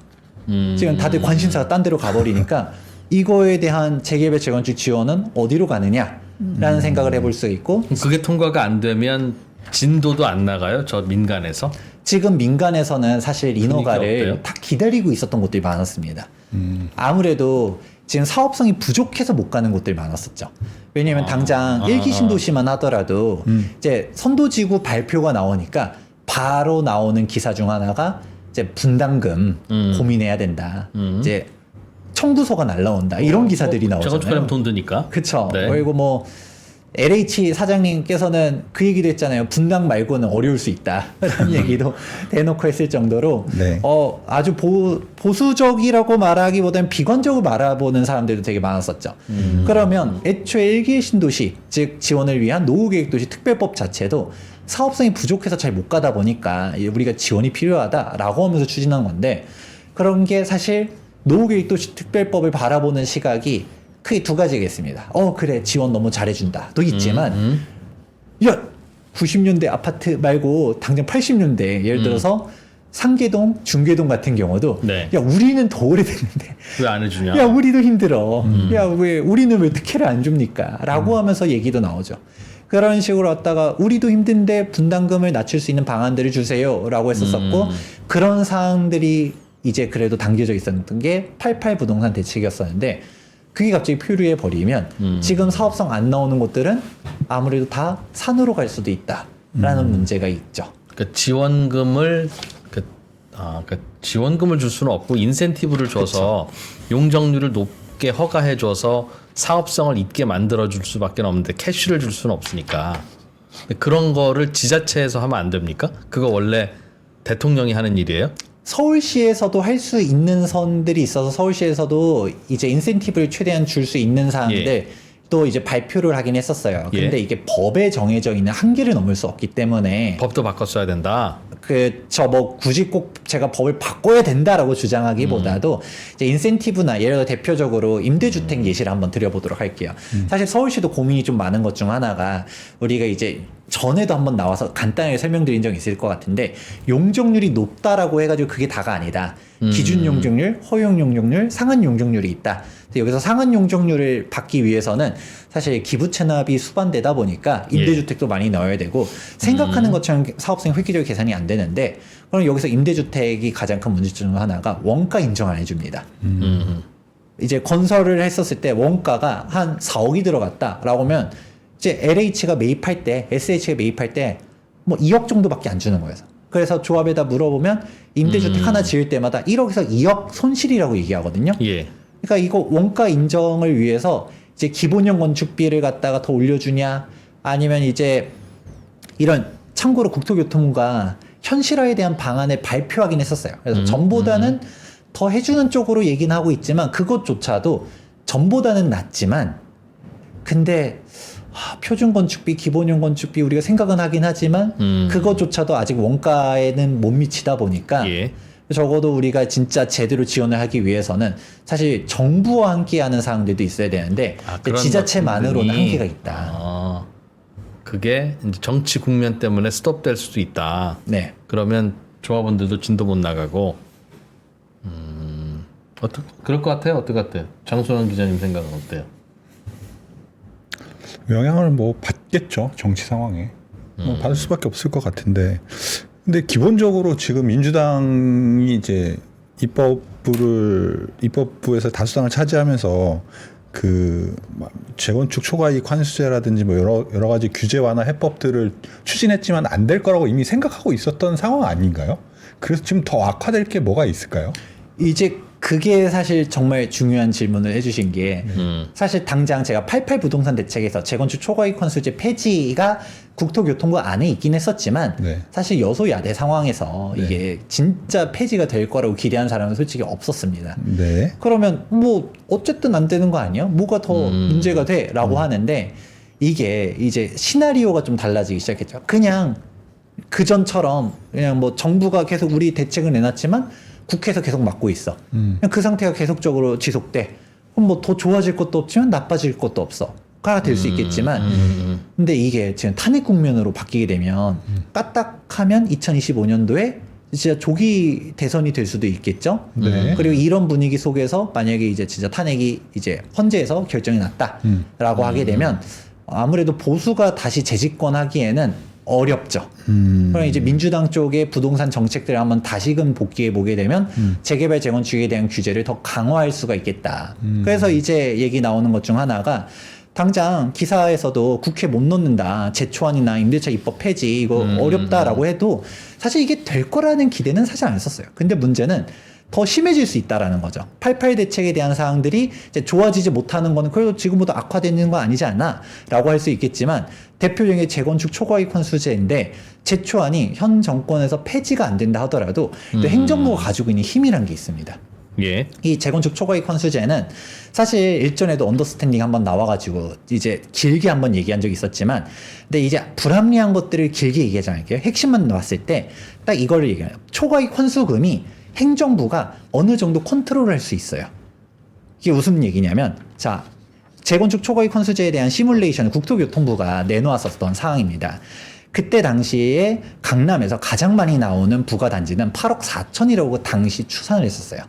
지금 다들 관심사가 딴 데로 가버리니까 이거에 대한 재개발 재건축 지원은 어디로 가느냐라는 생각을 해볼 수 있고 그게 통과가 안 되면 진도도 안 나가요? 저 민간에서? 지금 민간에서는 사실 인허가를 어때요? 다 기다리고 있었던 곳들이 많았습니다. 아무래도 지금 사업성이 부족해서 못 가는 곳들이 많았었죠. 왜냐하면 당장 1기 신도시만 하더라도 이제 선도지구 발표가 나오니까 바로 나오는 기사 중 하나가 이제 분담금 고민해야 된다. 이제 청구서가 날라온다. 이런 기사들이 나오잖아요. 재건축하려면 돈 드니까. 그쵸. 네. 그리고 뭐 LH 사장님께서는 그 얘기도 했잖아요. 분당 말고는 어려울 수 있다. 라는 얘기도 대놓고 했을 정도로 네. 아주 보수적이라고 말하기보다는 비관적으로 바라보는 사람들도 되게 많았었죠. 그러면 애초에 일기 신도시, 즉 지원을 위한 노후계획도시 특별법 자체도 사업성이 부족해서 잘 못 가다 보니까 우리가 지원이 필요하다라고 하면서 추진한 건데, 그런 게 사실 노후계획도시 특별법을 바라보는 시각이 크게 두 가지겠습니다. 그래, 지원 너무 잘해준다 도 있지만 야, 90년대 아파트 말고 당장 80년대 예를 들어서 상계동, 중계동 같은 경우도 네. 야, 우리는 더 오래됐는데 왜 안 해주냐? 야, 우리도 힘들어. 야, 우리는 왜 특혜를 안 줍니까? 라고 하면서 얘기도 나오죠. 그런 식으로 왔다가 우리도 힘든데 분담금을 낮출 수 있는 방안들을 주세요 라고 했었었고, 그런 사항들이 이제 그래도 담겨져 있었던 게 88 부동산 대책이었었는데, 그게 갑자기 표류해 버리면 지금 사업성 안 나오는 곳들은 아무래도 다 산으로 갈 수도 있다라는 문제가 있죠. 그러니까 지원금을 지원금을 줄 수는 없고 인센티브를 줘서 용적률을 높게 허가해줘서 사업성을 있게 만들어줄 수밖에 없는데 캐시를 줄 수는 없으니까. 그런 거를 지자체에서 하면 안 됩니까? 그거 원래 대통령이 하는 일이에요? 서울시에서도 할 수 있는 선들이 있어서 서울시에서도 이제 인센티브를 최대한 줄 수 있는 사항들 또 이제 발표를 하긴 했었어요. 근데 이게 법에 정해져 있는 한계를 넘을 수 없기 때문에 법도 바꿨어야 된다. 뭐 굳이 꼭 제가 법을 바꿔야 된다라고 주장하기보다도 이제 인센티브나 예를 들어 대표적으로 임대주택 예시를 한번 드려보도록 할게요. 사실 서울시도 고민이 좀 많은 것 중 하나가, 우리가 이제 전에도 한번 나와서 간단하게 설명드린 적이 있을 것 같은데, 용적률이 높다라고 해가지고 그게 다가 아니다. 기준 용적률, 허용 용적률, 상한 용적률이 있다. 여기서 상한 용적률을 받기 위해서는 사실 기부 체납이 수반되다 보니까 임대주택도 많이 넣어야 되고, 생각하는 것처럼 사업성 획기적 계산이 안 되는데, 그럼 여기서 임대주택이 가장 큰 문제 중 하나가 원가 인정 안 해줍니다. 이제 건설을 했었을 때 원가가 한 4억이 들어갔다라고 하면 이제 LH가 매입할 때, SH가 매입할 때 뭐 2억 정도밖에 안 주는 거예요. 그래서 조합에다 물어보면 임대주택 하나 지을 때마다 1억에서 2억 손실이라고 얘기하거든요. 예. 그러니까 이거 원가 인정을 위해서 이제 기본형 건축비를 갖다가 더 올려주냐, 아니면 이제 이런, 참고로 국토교통부가 현실화에 대한 방안을 발표하긴 했었어요. 그래서 전보다는 더 해주는 쪽으로 얘기는 하고 있지만, 그것조차도 전보다는 낫지만, 근데 표준 건축비, 기본형 건축비 우리가 생각은 하긴 하지만 그것조차도 아직 원가에는 못 미치다 보니까 적어도 우리가 진짜 제대로 지원을 하기 위해서는 사실 정부와 함께하는 사항들도 있어야 되는데 지자체만으로는 한계가 있다. 그게 이제 정치 국면 때문에 스톱될 수도 있다. 네. 그러면 조합원들도 진도 못 나가고. 그럴 것 같아요. 어떨 것 같아요? 장소영 기자님 생각은 어때요? 영향을 뭐 받겠죠, 정치 상황에. 받을 수밖에 없을 것 같은데, 근데 기본적으로 지금 민주당이 이제 입법부에서 다수당을 차지하면서 그 재건축 초과이익 환수제라든지 뭐 여러 가지 규제 완화 해법들을 추진했지만 안 될 거라고 이미 생각하고 있었던 상황 아닌가요? 그래서 지금 더 악화될 게 뭐가 있을까요? 이제 그게 사실 정말 중요한 질문을 해주신 게, 사실 당장 제가 88 부동산 대책에서 재건축 초과이익 환수제 폐지가 국토교통부 안에 있긴 했었지만 사실 여소야대 상황에서 이게 진짜 폐지가 될 거라고 기대한 사람은 솔직히 없었습니다. 그러면 뭐 어쨌든 안 되는 거 아니야? 뭐가 더 문제가 돼? 라고 하는데, 이게 이제 시나리오가 좀 달라지기 시작했죠. 그냥 그전처럼 그냥 뭐 정부가 계속 우리 대책을 내놨지만 국회에서 계속 막고 있어. 그냥 그 상태가 계속적으로 지속돼. 그럼 뭐 더 좋아질 것도 없지만 나빠질 것도 없어. 가 될 수 있겠지만, 근데 이게 지금 탄핵 국면으로 바뀌게 되면 까딱하면 2025년도에 진짜 조기 대선이 될 수도 있겠죠. 그리고 이런 분위기 속에서 만약에 이제 진짜 탄핵이 이제 헌재에서 결정이 났다라고 하게 되면 아무래도 보수가 다시 재집권하기에는 어렵죠. 그럼 이제 민주당 쪽의 부동산 정책들을 한번 다시금 복귀해 보게 되면 재개발 재건축에 대한 규제를 더 강화할 수가 있겠다. 그래서 이제 얘기 나오는 것 중 하나가 당장 기사에서도 국회 못 넣는다, 제초안이나 임대차 입법 폐지 이거 어렵다라고 해도 사실 이게 될 거라는 기대는 사실 안 했었어요. 근데 문제는 더 심해질 수 있다라는 거죠. 88 대책에 대한 사항들이 이제 좋아지지 못하는 거는 그래도 지금보다 악화되는 거 아니지 않나? 라고 할 수 있겠지만 대표적인 재건축 초과이익 환수제인데 제초안이 현 정권에서 폐지가 안 된다 하더라도 또 행정부가 가지고 있는 힘이란 게 있습니다. 예. 이 재건축 초과이익 환수제는 사실 일전에도 언더스탠딩 한번 나와가지고 이제 길게 한번 얘기한 적이 있었지만 근데 이제 불합리한 것들을 길게 얘기하지 않을게요. 핵심만 나왔을 때 딱 이거를 얘기해요. 초과이익 환수금이 행정부가 어느 정도 컨트롤을 할 수 있어요. 이게 무슨 얘기냐면 자 재건축 초과이익 환수제에 대한 시뮬레이션을 국토교통부가 내놓았었던 사항입니다. 그때 당시에 강남에서 가장 많이 나오는 부가단지는 8억 4천이라고 당시 추산을 했었어요.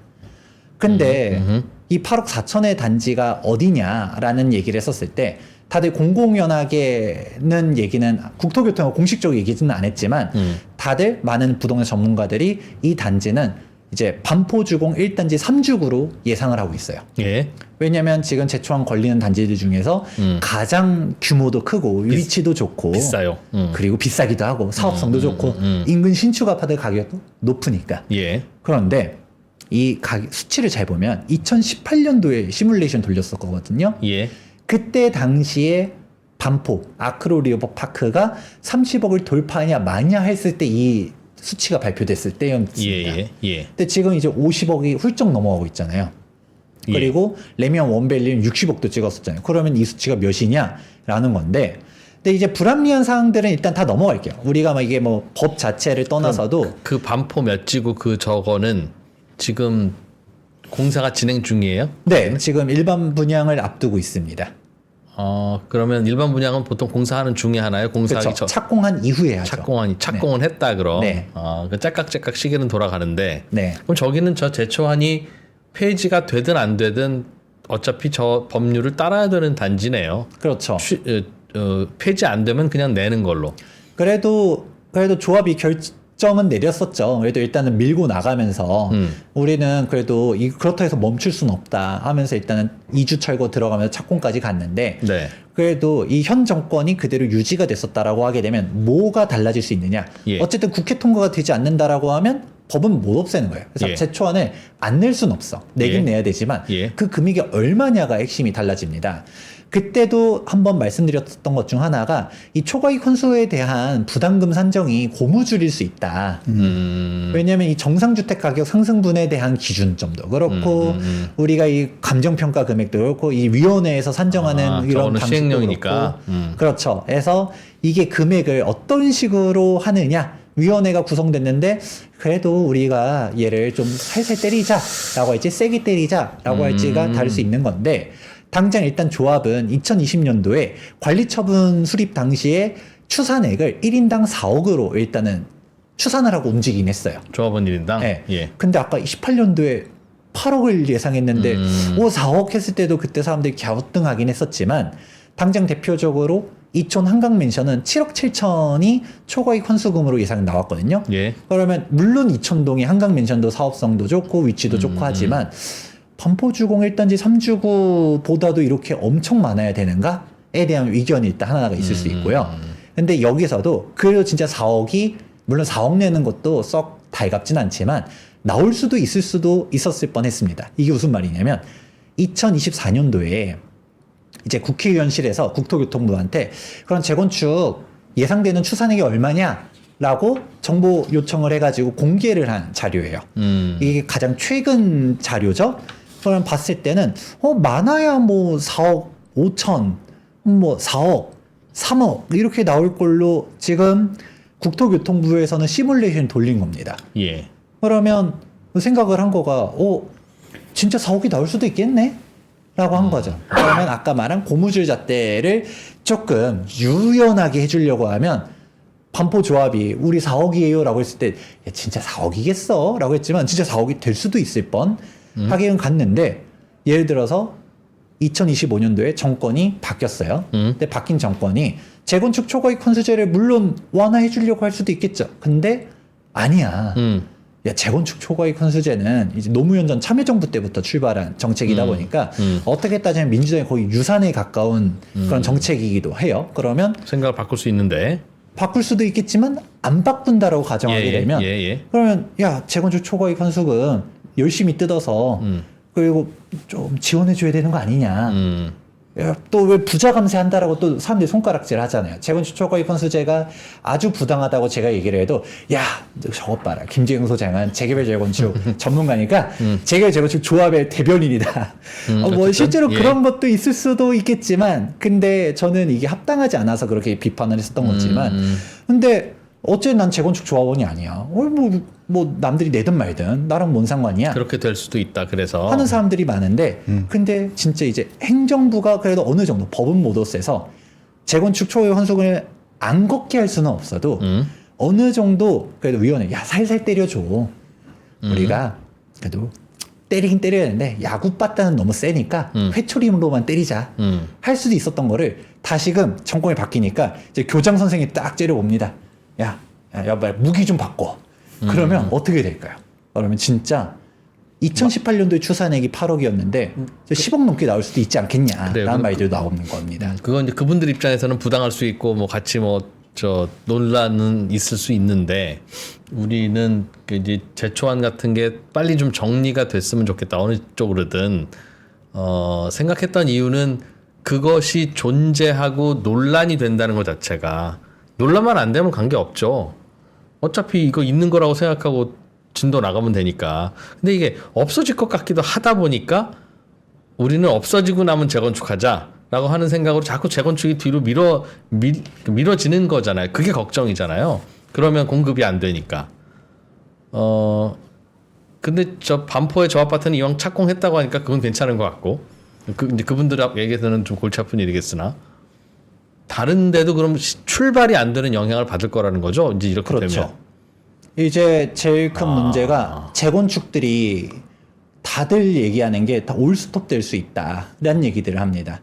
근데 이 8억 4천의 단지가 어디냐라는 얘기를 했었을 때 다들 공공연하게는 얘기는 국토교통부 공식적으로 얘기는 안 했지만 다들 많은 부동산 전문가들이 이 단지는 이제 반포주공 1단지 3주구로 예상을 하고 있어요. 예. 왜냐면 지금 제초안 걸리는 단지들 중에서 가장 규모도 크고 위치도 좋고 비싸요. 그리고 비싸기도 하고 사업성도 좋고 인근 신축 아파트 가격도 높으니까. 예. 그런데 이 수치를 잘 보면 2018년도에 시뮬레이션 돌렸었거든요. 예. 그때 당시에 반포 아크로 리버파크가 30억을 돌파하냐 마냐 했을 때 이 수치가 발표됐을 때였습니다. 예. 예. 근데 지금 이제 50억이 훌쩍 넘어가고 있잖아요. 예. 그리고 레미안 원밸리는 60억도 찍었었잖아요. 그러면 이 수치가 몇이냐라는 건데, 근데 이제 불합리한 사항들은 일단 다 넘어갈게요. 우리가 막 이게 뭐 법 자체를 떠나서도 그 반포 몇 지구 그 저거는 지금 공사가 진행 중이에요? 네, 지금 일반 분양을 앞두고 있습니다. 그러면 일반 분양은 보통 공사하는 중에 하나요? 공사하기 그렇죠. 착공한 이후에 하죠. 착공은 했다 그럼. 네. 그 짝깍짝깍 시계는 돌아가는데. 네. 그럼 저기는 저 제초안이 폐지가 되든 안 되든 어차피 저 법률을 따라야 되는 단지네요. 그렇죠. 폐지 안 되면 그냥 내는 걸로. 그래도 조합이 결정은 내렸었죠. 그래도 일단은 밀고 나가면서 우리는 그래도 그렇다 해서 멈출 수는 없다 하면서 일단은 2주 철거 들어가면서 착공까지 갔는데 네. 그래도 이 현 정권이 그대로 유지가 됐었다라고 하게 되면 뭐가 달라질 수 있느냐. 예. 어쨌든 국회 통과가 되지 않는다라고 하면 법은 못 없애는 거예요. 그래서 예. 제초안을 안 낼 수는 없어. 내긴 예. 내야 되지만 예. 그 금액이 얼마냐가 핵심이 달라집니다. 그때도 한번 말씀드렸던 것 중 하나가 이 초과이익 환수에 대한 부담금 산정이 고무줄일 수 있다. 왜냐하면 이 정상주택 가격 상승분에 대한 기준점도 그렇고 우리가 이 감정평가 금액도 그렇고 이 위원회에서 산정하는 이런 저거는 방식도 시행령이니까. 그렇고 그렇죠. 그래서 이게 금액을 어떤 식으로 하느냐 위원회가 구성됐는데 그래도 우리가 얘를 좀 살살 때리자라고 할지 세게 때리자라고 할지가 다를 수 있는 건데 당장 일단 조합은 2020년도에 관리처분 수립 당시에 추산액을 1인당 4억으로 일단은 추산을 하고 움직이긴 했어요. 조합원 1인당? 네. 예. 근데 아까 18년도에 8억을 예상했는데 4억 했을 때도 그때 사람들이 갸우뚱하긴 했었지만 당장 대표적으로 이촌 한강맨션은 7억 7천이 초과이익 환수금으로 예상이 나왔거든요. 예. 그러면 물론 이촌동이 한강맨션도 사업성도 좋고 위치도 좋고 하지만 반포주공 1단지 3주구보다도 이렇게 엄청 많아야 되는가에 대한 의견이 일단 하나가 있을 수 있고요. 근데 여기서도 그래도 진짜 4억이 물론 4억 내는 것도 썩 달갑진 않지만 나올 수도 있을 수도 있었을 뻔했습니다. 이게 무슨 말이냐면 2024년도에 이제 국회의원실에서 국토교통부한테 그런 재건축 예상되는 추산액이 얼마냐라고 정보 요청을 해가지고 공개를 한 자료예요. 이게 가장 최근 자료죠. 그럼 봤을 때는 많아야 뭐 4억 5천, 뭐 4억, 3억 이렇게 나올 걸로 지금 국토교통부에서는 시뮬레이션 돌린 겁니다. 예. 그러면 생각을 한 거가 진짜 4억이 나올 수도 있겠네? 라고 한 거죠. 그러면 아까 말한 고무줄 잣대를 조금 유연하게 해주려고 하면 반포 조합이 우리 4억이에요 라고 했을 때 야, 진짜 4억이겠어? 라고 했지만 진짜 4억이 될 수도 있을 뻔 하긴 갔는데 예를 들어서 2025년도에 정권이 바뀌었어요. 근데 바뀐 정권이 재건축 초과이익 환수제를 물론 완화해 주려고 할 수도 있겠죠. 근데 아니야. 야, 재건축 초과이익 환수제는 이제 노무현 전 참여정부 때부터 출발한 정책이다 보니까 어떻게 따지면 민주당의 거의 유산에 가까운 그런 정책이기도 해요. 그러면 생각을 바꿀 수 있는데. 바꿀 수도 있겠지만 안 바꾼다라고 가정하게 되면 그러면 야, 재건축 초과이익 환수금 열심히 뜯어서 그리고 좀 지원해 줘야 되는 거 아니냐. 또 왜 부자 감세한다라고 또 사람들이 손가락질 하잖아요. 재건축 초과이익 환수제가 아주 부당하다고 제가 얘기를 해도 야, 저것 봐라. 김재영 소장은 재개발 재건축 전문가니까 재개발 재건축 조합의 대변인이다. 뭐 어쨌든, 실제로 예. 그런 것도 있을 수도 있겠지만 근데 저는 이게 합당하지 않아서 그렇게 비판을 했었던 거지만 근데 어째 난 재건축 조합원이 아니야. 뭐 남들이 내든 말든 나랑 뭔 상관이야. 그렇게 될 수도 있다. 그래서 하는 사람들이 많은데 근데 진짜 이제 행정부가 그래도 어느 정도 법은 못 없애서 재건축 초과이익 환수금을 안 걷게 할 수는 없어도 어느 정도 그래도 위원회 야 살살 때려줘. 우리가 그래도 때리긴 때려야 되는데 야구 빠따는 너무 세니까 회초림으로만 때리자 할 수도 있었던 거를 다시금 정권이 바뀌니까 이제 교장 선생님이 딱 째려봅니다. 야 무기 좀 바꿔. 그러면 어떻게 될까요? 그러면 진짜 2018년도에 추산액이 8억이었는데 10억 넘게 나올 수도 있지 않겠냐라는 그래요. 말들도 나오는 겁니다. 그건 이제 그분들 입장에서는 부당할 수 있고 뭐 같이 논란은 있을 수 있는데 우리는 그 이제 제초안 같은 게 빨리 좀 정리가 됐으면 좋겠다. 어느 쪽으로든 생각했던 이유는 그것이 존재하고 논란이 된다는 것 자체가 논란만 안 되면 관계 없죠. 어차피 이거 있는 거라고 생각하고 진도 나가면 되니까. 근데 이게 없어질 것 같기도 하다 보니까 우리는 없어지고 나면 재건축하자라고 하는 생각으로 자꾸 재건축이 뒤로 밀어지는 거잖아요. 그게 걱정이잖아요. 그러면 공급이 안 되니까. 근데 저 반포의 저 아파트는 이왕 착공했다고 하니까 그건 괜찮은 것 같고 이제 그분들 얘기에서는 좀 골치 아픈 일이겠으나 다른 데도 그럼 출발이 안 되는 영향을 받을 거라는 거죠. 이제 이렇게 그렇죠. 되면. 이제 제일 큰 문제가 재건축들이 다들 얘기하는 게 다 올스톱 될 수 있다라는 얘기들을 합니다.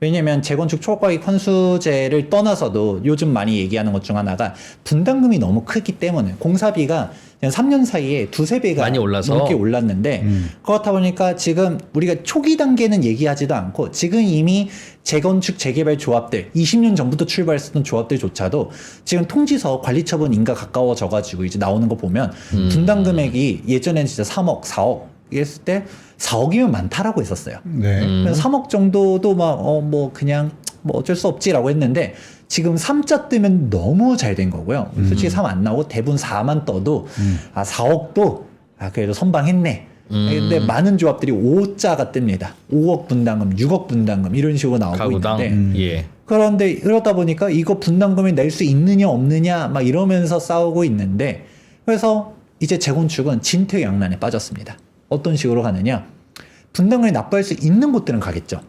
왜냐면 재건축 초과이익 환수제를 떠나서도 요즘 많이 얘기하는 것 중 하나가 분담금이 너무 크기 때문에 공사비가 그냥 3년 사이에 두세 배가 많이 올라서. 넘게 올랐는데 그렇다 보니까 지금 우리가 초기 단계는 얘기하지도 않고 지금 이미 재건축 재개발 조합들 20년 전부터 출발했었던 조합들조차도 지금 통지서 관리처분 인가 가까워져 가지고 이제 나오는 거 보면 분담 금액이 예전에는 진짜 3억 4억 이랬을 때 4억이면 많다라고 했었어요. 네. 그래서 3억 정도도 뭐 그냥 뭐 어쩔 수 없지라고 했는데 지금 3자 뜨면 너무 잘 된 거고요. 솔직히 3 안 나오고 대부분 4만 떠도 4억도 그래도 선방했네. 근데 많은 조합들이 5자가 뜹니다. 5억 분담금, 6억 분담금 이런 식으로 나오고 가구당. 있는데 예. 그런데 그러다 보니까 이거 분담금을 낼 수 있느냐 없느냐 막 이러면서 싸우고 있는데 그래서 이제 재건축은 진퇴양난에 빠졌습니다. 어떤 식으로 가느냐? 분담금을 납부할 수 있는 곳들은 가겠죠.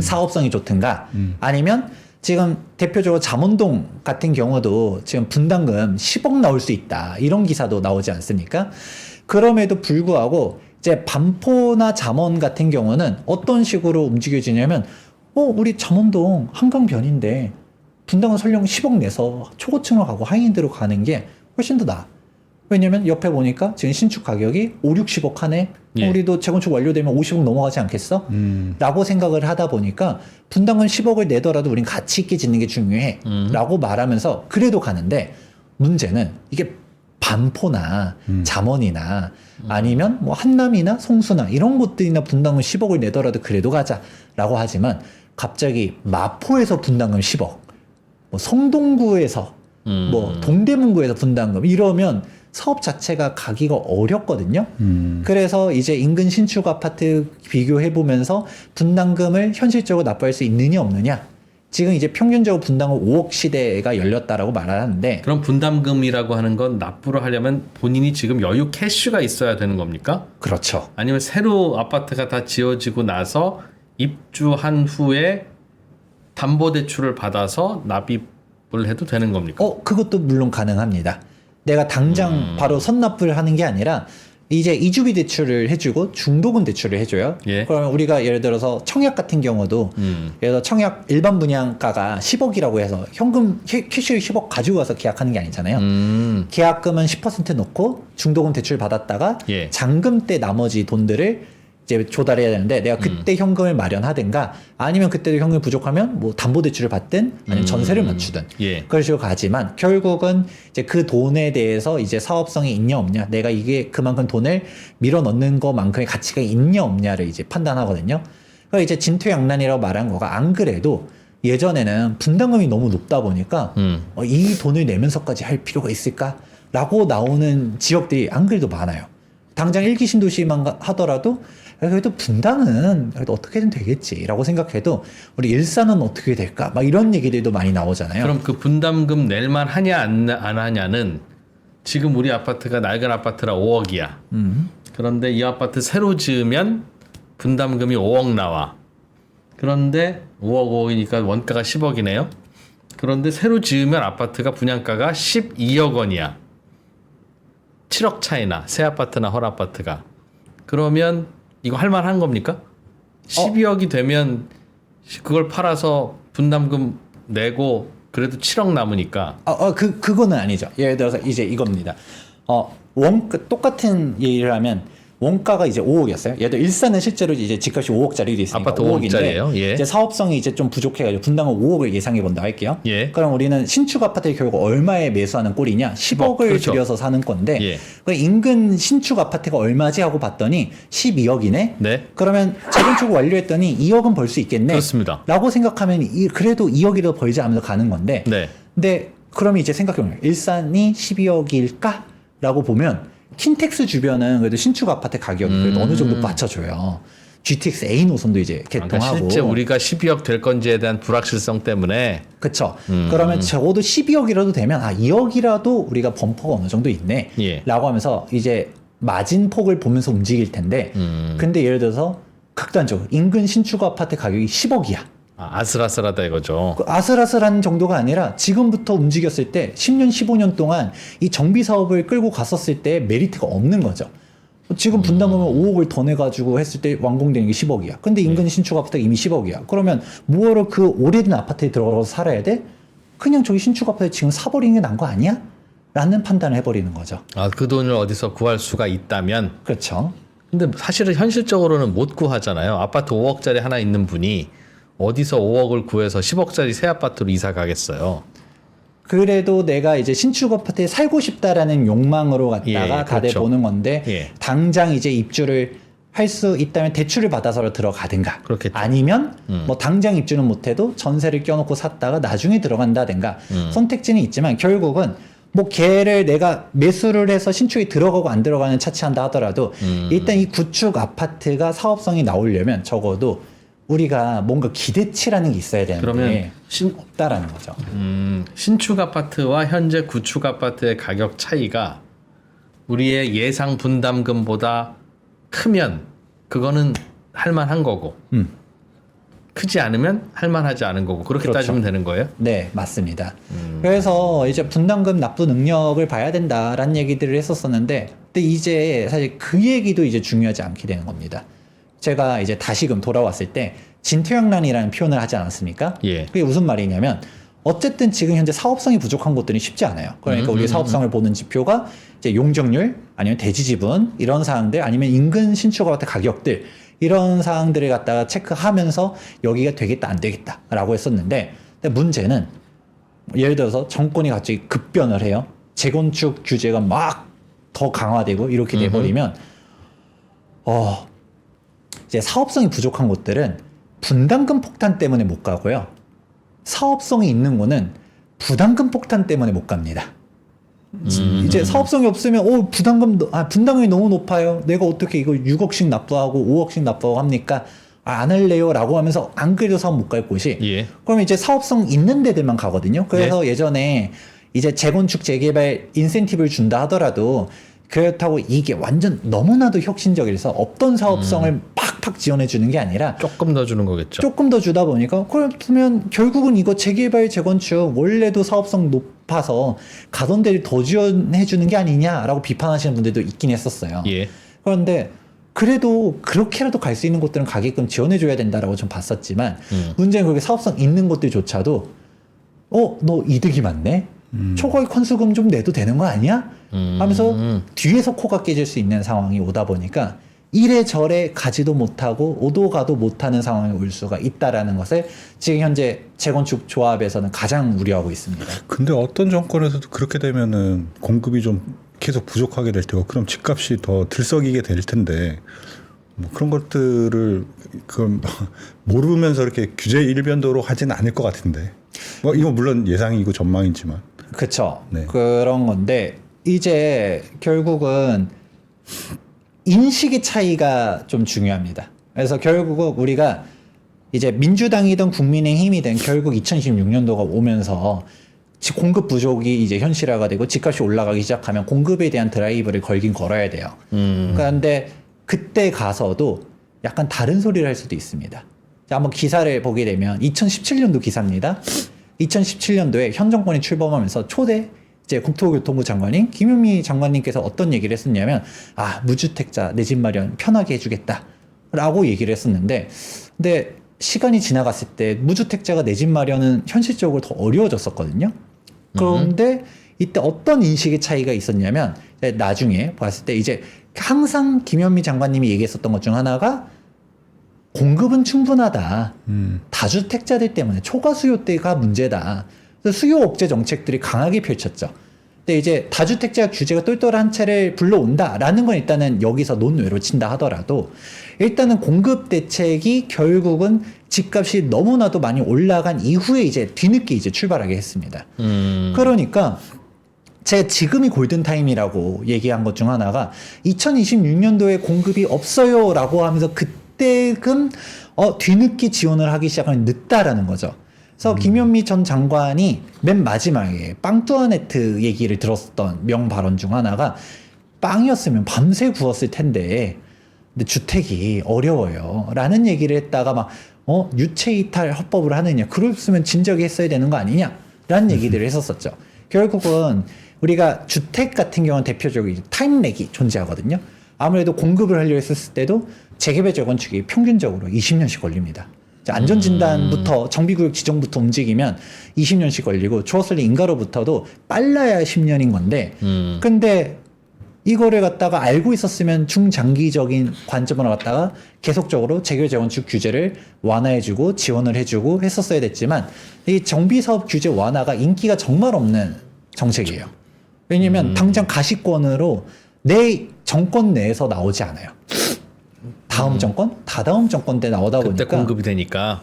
사업성이 좋든가 아니면 지금 대표적으로 잠원동 같은 경우도 지금 분담금 10억 나올 수 있다. 이런 기사도 나오지 않습니까? 그럼에도 불구하고 이제 반포나 잠원 같은 경우는 어떤 식으로 움직여지냐면 우리 잠원동 한강변인데 분담금 설령 10억 내서 초고층으로 가고 하이엔드로 가는 게 훨씬 더 나아. 왜냐면 옆에 보니까 지금 신축 가격이 5, 60억 하네. 예. 우리도 재건축 완료되면 50억 넘어가지 않겠어? 라고 생각을 하다 보니까 분담금 10억을 내더라도 우린 가치 있게 짓는 게 중요해. 라고 말하면서 그래도 가는데 문제는 이게 반포나 잠원이나 아니면 뭐 한남이나 성수나 이런 곳들이나 분담금 10억을 내더라도 그래도 가자라고 하지만 갑자기 마포에서 분담금 10억, 뭐 성동구에서 뭐 동대문구에서 분담금 이러면 사업 자체가 가기가 어렵거든요. 그래서 이제 인근 신축 아파트 비교해 보면서 분담금을 현실적으로 납부할 수 있느냐 없느냐. 지금 이제 평균적으로 분담금 5억 시대가 열렸다라고 말하는데 그럼 분담금이라고 하는 건 납부를 하려면 본인이 지금 여유 캐시가 있어야 되는 겁니까? 그렇죠. 아니면 새로 아파트가 다 지어지고 나서 입주한 후에 담보대출을 받아서 납입을 해도 되는 겁니까? 그것도 물론 가능합니다. 내가 당장 바로 선납부를 하는 게 아니라 이제 이주비 대출을 해주고 중도금 대출을 해줘요. 예. 그러면 우리가 예를 들어서 청약 같은 경우도 예를 들어 청약 일반 분양가가 10억이라고 해서 현금 캐시를 10억 가지고 가서 계약하는 게 아니잖아요. 계약금은 10% 넣고 중도금 대출 받았다가 예. 잔금 때 나머지 돈들을 이제 조달해야 되는데 내가 그때 현금을 마련하든가 아니면 그때도 현금이 부족하면 뭐 담보대출을 받든 아니면 전세를 맞추든 예. 그런 식으로 가지만 결국은 이제 그 돈에 대해서 이제 사업성이 있냐 없냐 내가 이게 그만큼 돈을 밀어 넣는 것만큼의 가치가 있냐 없냐를 이제 판단하거든요. 그러니까 이제 진퇴양난이라고 말한 거가 안 그래도 예전에는 분담금이 너무 높다 보니까 이 돈을 내면서까지 할 필요가 있을까라고 나오는 지역들이 안 그래도 많아요. 당장 1기 신도시만 하더라도 그래도 분당은 그래도 어떻게든 되겠지라고 생각해도 우리 일산은 어떻게 될까 막 이런 얘기들도 많이 나오잖아요. 그럼 그 분담금 낼만 하냐 안 하냐는 지금 우리 아파트가 낡은 아파트라 5억이야. 그런데 이 아파트 새로 지으면 분담금이 5억 나와. 그런데 5억 5억이니까 원가가 10억이네요. 그런데 새로 지으면 아파트가 분양가가 12억 원이야. 7억 차이나 새 아파트나 헐 아파트가. 그러면 이거 할만한 겁니까? 12억이 되면 그걸 팔아서 분담금 내고 그래도 7억 남으니까. 그거는 아니죠. 예를 들어서 이제 이겁니다. 똑같은 얘기를 하면 원가가 이제 5억이었어요. 예를 들어 일산은 실제로 이제 집값이 5억짜리도 있으니까 아파트 5억인데 5억짜리예요. 예. 이제 사업성이 이제 좀 부족해가지고 분당은 5억을 예상해 본다 할게요. 예. 그럼 우리는 신축 아파트를 결국 얼마에 매수하는 꼴이냐? 10억을 그렇죠. 들여서 사는 건데 예. 그 인근 신축 아파트가 얼마지 하고 봤더니 12억이네. 네. 그러면 재건축을 완료했더니 2억은 벌 수 있겠네. 그렇습니다. 라고 생각하면 그래도 2억이라도 벌자 하면서 가는 건데. 네. 근데 그러면 이제 생각해보면 일산이 12억일까? 라고 보면 킨텍스 주변은 그래도 신축 아파트 가격이 그래도 어느 정도 받쳐줘요. GTX A 노선도 이제 개통하고. 그러니까 실제 우리가 12억 될 건지에 대한 불확실성 때문에. 그쵸. 그러면 적어도 12억이라도 되면 2억이라도 우리가 범퍼가 어느 정도 있네. 예. 라고 하면서 이제 마진폭을 보면서 움직일 텐데. 근데 예를 들어서 극단적으로 인근 신축 아파트 가격이 10억이야. 아슬아슬하다 이거죠. 그 아슬아슬한 정도가 아니라 지금부터 움직였을 때 10년, 15년 동안 이 정비 사업을 끌고 갔었을 때 메리트가 없는 거죠. 지금 분담금을 5억을 더 내가지고 했을 때 완공되는 게 10억이야. 근데 인근 신축 아파트가 이미 10억이야. 그러면 뭐하러 그 오래된 아파트에 들어가서 살아야 돼? 그냥 저기 신축 아파트 지금 사버리는 게 나은 거 아니야? 라는 판단을 해버리는 거죠. 그 돈을 어디서 구할 수가 있다면. 그렇죠. 근데 사실은 현실적으로는 못 구하잖아요. 아파트 5억짜리 하나 있는 분이 어디서 5억을 구해서 10억짜리 새 아파트로 이사 가겠어요. 그래도 내가 이제 신축 아파트에 살고 싶다라는 욕망으로 갔다가 다들 그렇죠. 보는 건데 예. 당장 이제 입주를 할 수 있다면 대출을 받아서 들어가든가 그렇겠죠. 아니면 뭐 당장 입주는 못해도 전세를 껴놓고 샀다가 나중에 들어간다든가 선택지는 있지만 결국은 뭐 걔를 내가 매수를 해서 신축에 들어가고 안 들어가는 차치한다 하더라도 일단 이 구축 아파트가 사업성이 나오려면 적어도 우리가 뭔가 기대치라는 게 있어야 되는데 그러면 없다라는 거죠. 신축 아파트와 현재 구축 아파트의 가격 차이가 우리의 예상 분담금보다 크면 그거는 할만한 거고 크지 않으면 할만하지 않은 거고 그렇게 그렇죠. 따지면 되는 거예요? 네, 맞습니다. 그래서 이제 분담금 납부 능력을 봐야 된다라는 얘기들을 했었었는데 근데 이제 사실 그 얘기도 이제 중요하지 않게 되는 겁니다. 제가 이제 다시금 돌아왔을 때 진퇴양난이라는 표현을 하지 않았습니까? 예. 그게 무슨 말이냐면 어쨌든 지금 현재 사업성이 부족한 곳들이 쉽지 않아요. 그러니까 우리 사업성을 보는 지표가 이제 용적률 아니면 대지 지분 이런 사항들 아니면 인근 신축 아파트 가격들 이런 사항들을 갖다가 체크하면서 여기가 되겠다 안 되겠다라고 했었는데 근데 문제는 예를 들어서 정권이 갑자기 급변을 해요. 재건축 규제가 막 더 강화되고 이렇게 돼버리면 이제 사업성이 부족한 곳들은 분담금 폭탄 때문에 못 가고요. 사업성이 있는 곳은 부담금 폭탄 때문에 못 갑니다. 이제 사업성이 없으면 분담금이 너무 높아요. 내가 어떻게 이거 6억씩 납부하고 5억씩 납부하고 합니까? 안 할래요 라고 하면서 안 그래도 사업 못 갈 곳이 예. 그러면 이제 사업성 있는 데들만 가거든요. 그래서 예전에 이제 재건축 재개발 인센티브를 준다 하더라도 그렇다고 이게 완전 너무나도 혁신적이라서 없던 사업성을 팍팍 지원해 주는 게 아니라 조금 더 주는 거겠죠. 조금 더 주다 보니까 그러면 결국은 이거 재개발 재건축 원래도 사업성 높아서 가던 데를 더 지원해 주는 게 아니냐라고 비판하시는 분들도 있긴 했었어요. 예. 그런데 그래도 그렇게라도 갈 수 있는 곳들은 가게끔 지원해 줘야 된다라고 좀 봤었지만 문제는 그렇게 사업성 있는 곳들조차도 너 이득이 많네? 초과익 환수금 좀 내도 되는 거 아니야? 하면서 뒤에서 코가 깨질 수 있는 상황이 오다 보니까 이래저래 가지도 못하고 오도 가도 못하는 상황이 올 수가 있다라는 것을 지금 현재 재건축 조합에서는 가장 우려하고 있습니다. 근데 어떤 정권에서도 그렇게 되면은 공급이 좀 계속 부족하게 될 테고 그럼 집값이 더 들썩이게 될 텐데 뭐 그런 것들을 그 모르면서 이렇게 규제 일변도로 하지는 않을 것 같은데 뭐 이거 물론 예상이고 전망이지만 그쵸. 네. 그런 건데 이제 결국은 인식의 차이가 좀 중요합니다. 그래서 결국은 우리가 이제 민주당이든 국민의힘이든 결국 2026년도가 오면서 공급 부족이 이제 현실화가 되고 집값이 올라가기 시작하면 공급에 대한 드라이브를 걸긴 걸어야 돼요. 그런데 그때 가서도 약간 다른 소리를 할 수도 있습니다. 자, 한번 기사를 보게 되면 2017년도 기사입니다. 2017년도에 현 정권이 출범하면서 초대 이제 국토교통부 장관인 김현미 장관님께서 어떤 얘기를 했었냐면 무주택자 내 집 마련 편하게 해주겠다라고 얘기를 했었는데 근데 시간이 지나갔을 때 무주택자가 내 집 마련은 현실적으로 더 어려워졌었거든요. 그런데 이때 어떤 인식의 차이가 있었냐면 나중에 봤을 때 이제 항상 김현미 장관님이 얘기했었던 것 중 하나가 공급은 충분하다. 다주택자들 때문에 초과 수요 때가 문제다. 그래서 수요 억제 정책들이 강하게 펼쳤죠. 근데 이제 다주택자 규제가 똘똘한 채를 불러온다라는 건 일단은 여기서 논외로 친다 하더라도 일단은 공급 대책이 결국은 집값이 너무나도 많이 올라간 이후에 이제 뒤늦게 이제 출발하게 했습니다. 그러니까 제가 지금이 골든타임이라고 얘기한 것 중 하나가 2026년도에 공급이 없어요라고 하면서 그때금 뒤늦게 지원을 하기 시작하면 늦다라는 거죠. 그래서 김현미 전 장관이 맨 마지막에 빵뚜아네트 얘기를 들었던 명 발언 중 하나가 빵이었으면 밤새 구웠을 텐데 근데 주택이 어려워요 라는 얘기를 했다가 막 유체이탈 합법을 하느냐 그랬으면 진작에 했어야 되는 거 아니냐 라는 얘기들을 했었었죠. 결국은 우리가 주택 같은 경우는 대표적으로 타임렉이 존재하거든요. 아무래도 공급을 하려 했을 때도 재개발 재건축이 평균적으로 20년씩 걸립니다. 안전진단부터 정비구역 지정부터 움직이면 20년씩 걸리고 주어슬리 인가로부터도 빨라야 10년인 건데 근데 이거를 갖다가 알고 있었으면 중장기적인 관점으로 갖다가 계속적으로 재개발 재건축 규제를 완화해주고 지원을 해주고 했었어야 됐지만 이 정비사업 규제 완화가 인기가 정말 없는 정책이에요. 왜냐면 당장 가시권으로 내 정권 내에서 나오지 않아요. 다음 정권? 다다음 정권 때 나오다 그때 보니까 공급이 되니까.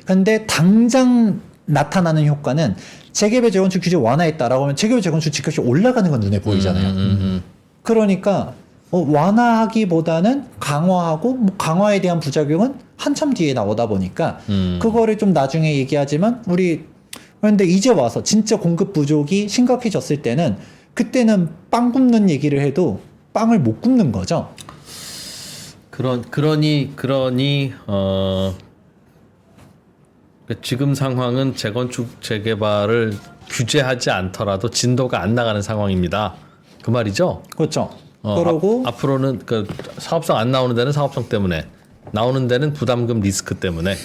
근데 당장 나타나는 효과는 재개발 재건축 규제 완화했다라고 하면 재개발 재건축 집값이 올라가는 건 눈에 보이잖아요. 그러니까 완화하기보다는 강화하고 강화에 대한 부작용은 한참 뒤에 나오다 보니까 그거를 좀 나중에 얘기하지만 그런데 이제 와서 진짜 공급 부족이 심각해졌을 때는 그때는 빵 굽는 얘기를 해도 빵을 못 굽는 거죠. 그러니 지금 상황은 재건축 재개발을 규제하지 않더라도 진도가 안 나가는 상황입니다. 그 말이죠? 그렇죠. 그러고 앞으로는 그 사업성 안 나오는 데는 사업성 때문에 나오는 데는 부담금 리스크 때문에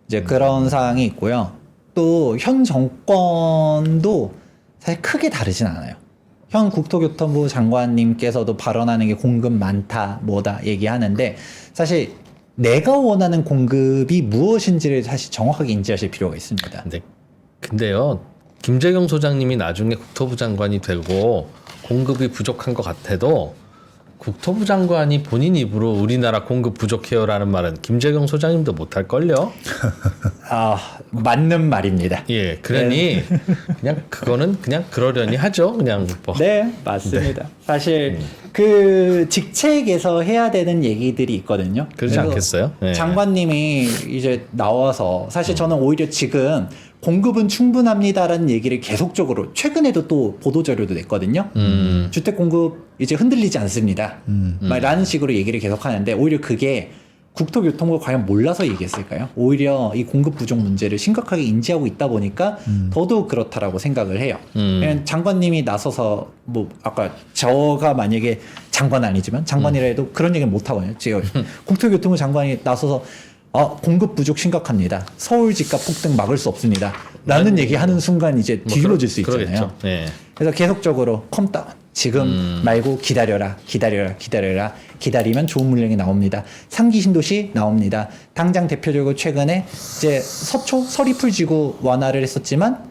이제 그런 사항이 있고요. 또 현 정권도 사실 크게 다르진 않아요. 현 국토교통부 장관님께서도 발언하는 게 공급 많다, 뭐다 얘기하는데 사실 내가 원하는 공급이 무엇인지를 사실 정확하게 인지하실 필요가 있습니다. 근데요, 김재경 소장님이 나중에 국토부 장관이 되고 공급이 부족한 것 같아도 국토부 장관이 본인 입으로 우리나라 공급 부족해요라는 말은 김재경 소장님도 못할걸요? 맞는 말입니다. 예, 그러니 그냥 그거는 그냥 그러려니 하죠. 그냥 뭐. 네, 맞습니다. 사실 그 직책에서 해야 되는 얘기들이 있거든요. 그러지 않겠어요? 네. 장관님이 이제 나와서 사실 저는 오히려 지금 공급은 충분합니다라는 얘기를 계속적으로 최근에도 또 보도자료도 냈거든요. 주택 공급 이제 흔들리지 않습니다. 라는 식으로 얘기를 계속 하는데 오히려 그게 국토교통부 과연 몰라서 얘기했을까요? 오히려 이 공급 부족 문제를 심각하게 인지하고 있다 보니까 더더욱 그렇다라고 생각을 해요. 왜냐면 장관님이 나서서 뭐 아까 저가 만약에 장관 아니지만 장관이라 해도 그런 얘기는 못 하거든요. 지금 국토교통부 장관이 나서서 공급 부족 심각합니다. 서울 집값 폭등 막을 수 없습니다. 라는 얘기하는 순간 이제 뒤집어질 수 있잖아요. 그러겠죠. 네. 그래서 계속적으로 컴다운. 지금 말고 기다려라. 기다리면 좋은 물량이 나옵니다. 상기 신도시 나옵니다. 당장 대표적으로 최근에 이제 서리풀 지구 완화를 했었지만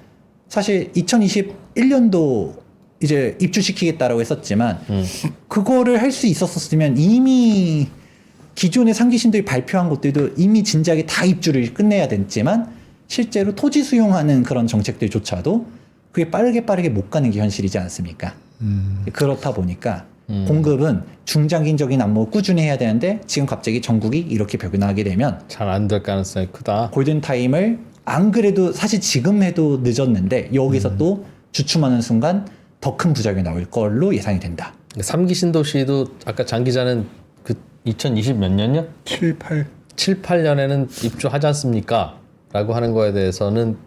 사실 2021년도 이제 입주시키겠다라고 했었지만 그거를 할 수 있었으면 이미 기존의 상기 신도시 발표한 것들도 이미 진작에 다 입주를 끝내야 됐지만 실제로 토지 수용하는 그런 정책들조차도 그게 빠르게 못 가는 게 현실이지 않습니까? 그렇다 보니까 공급은 중장기적인 안목을 꾸준히 해야 되는데 지금 갑자기 전국이 이렇게 변하게 되면 잘 안 될 가능성이 크다. 골든타임을 안 그래도 사실 지금 해도 늦었는데 여기서 또 주춤하는 순간 더 큰 부작용이 나올 걸로 예상이 된다. 3기 신도시도 아까 장 기자는 그 2020 몇 년이요? 7, 8. 7, 8년에는 입주하지 않습니까? 라고 하는 거에 대해서는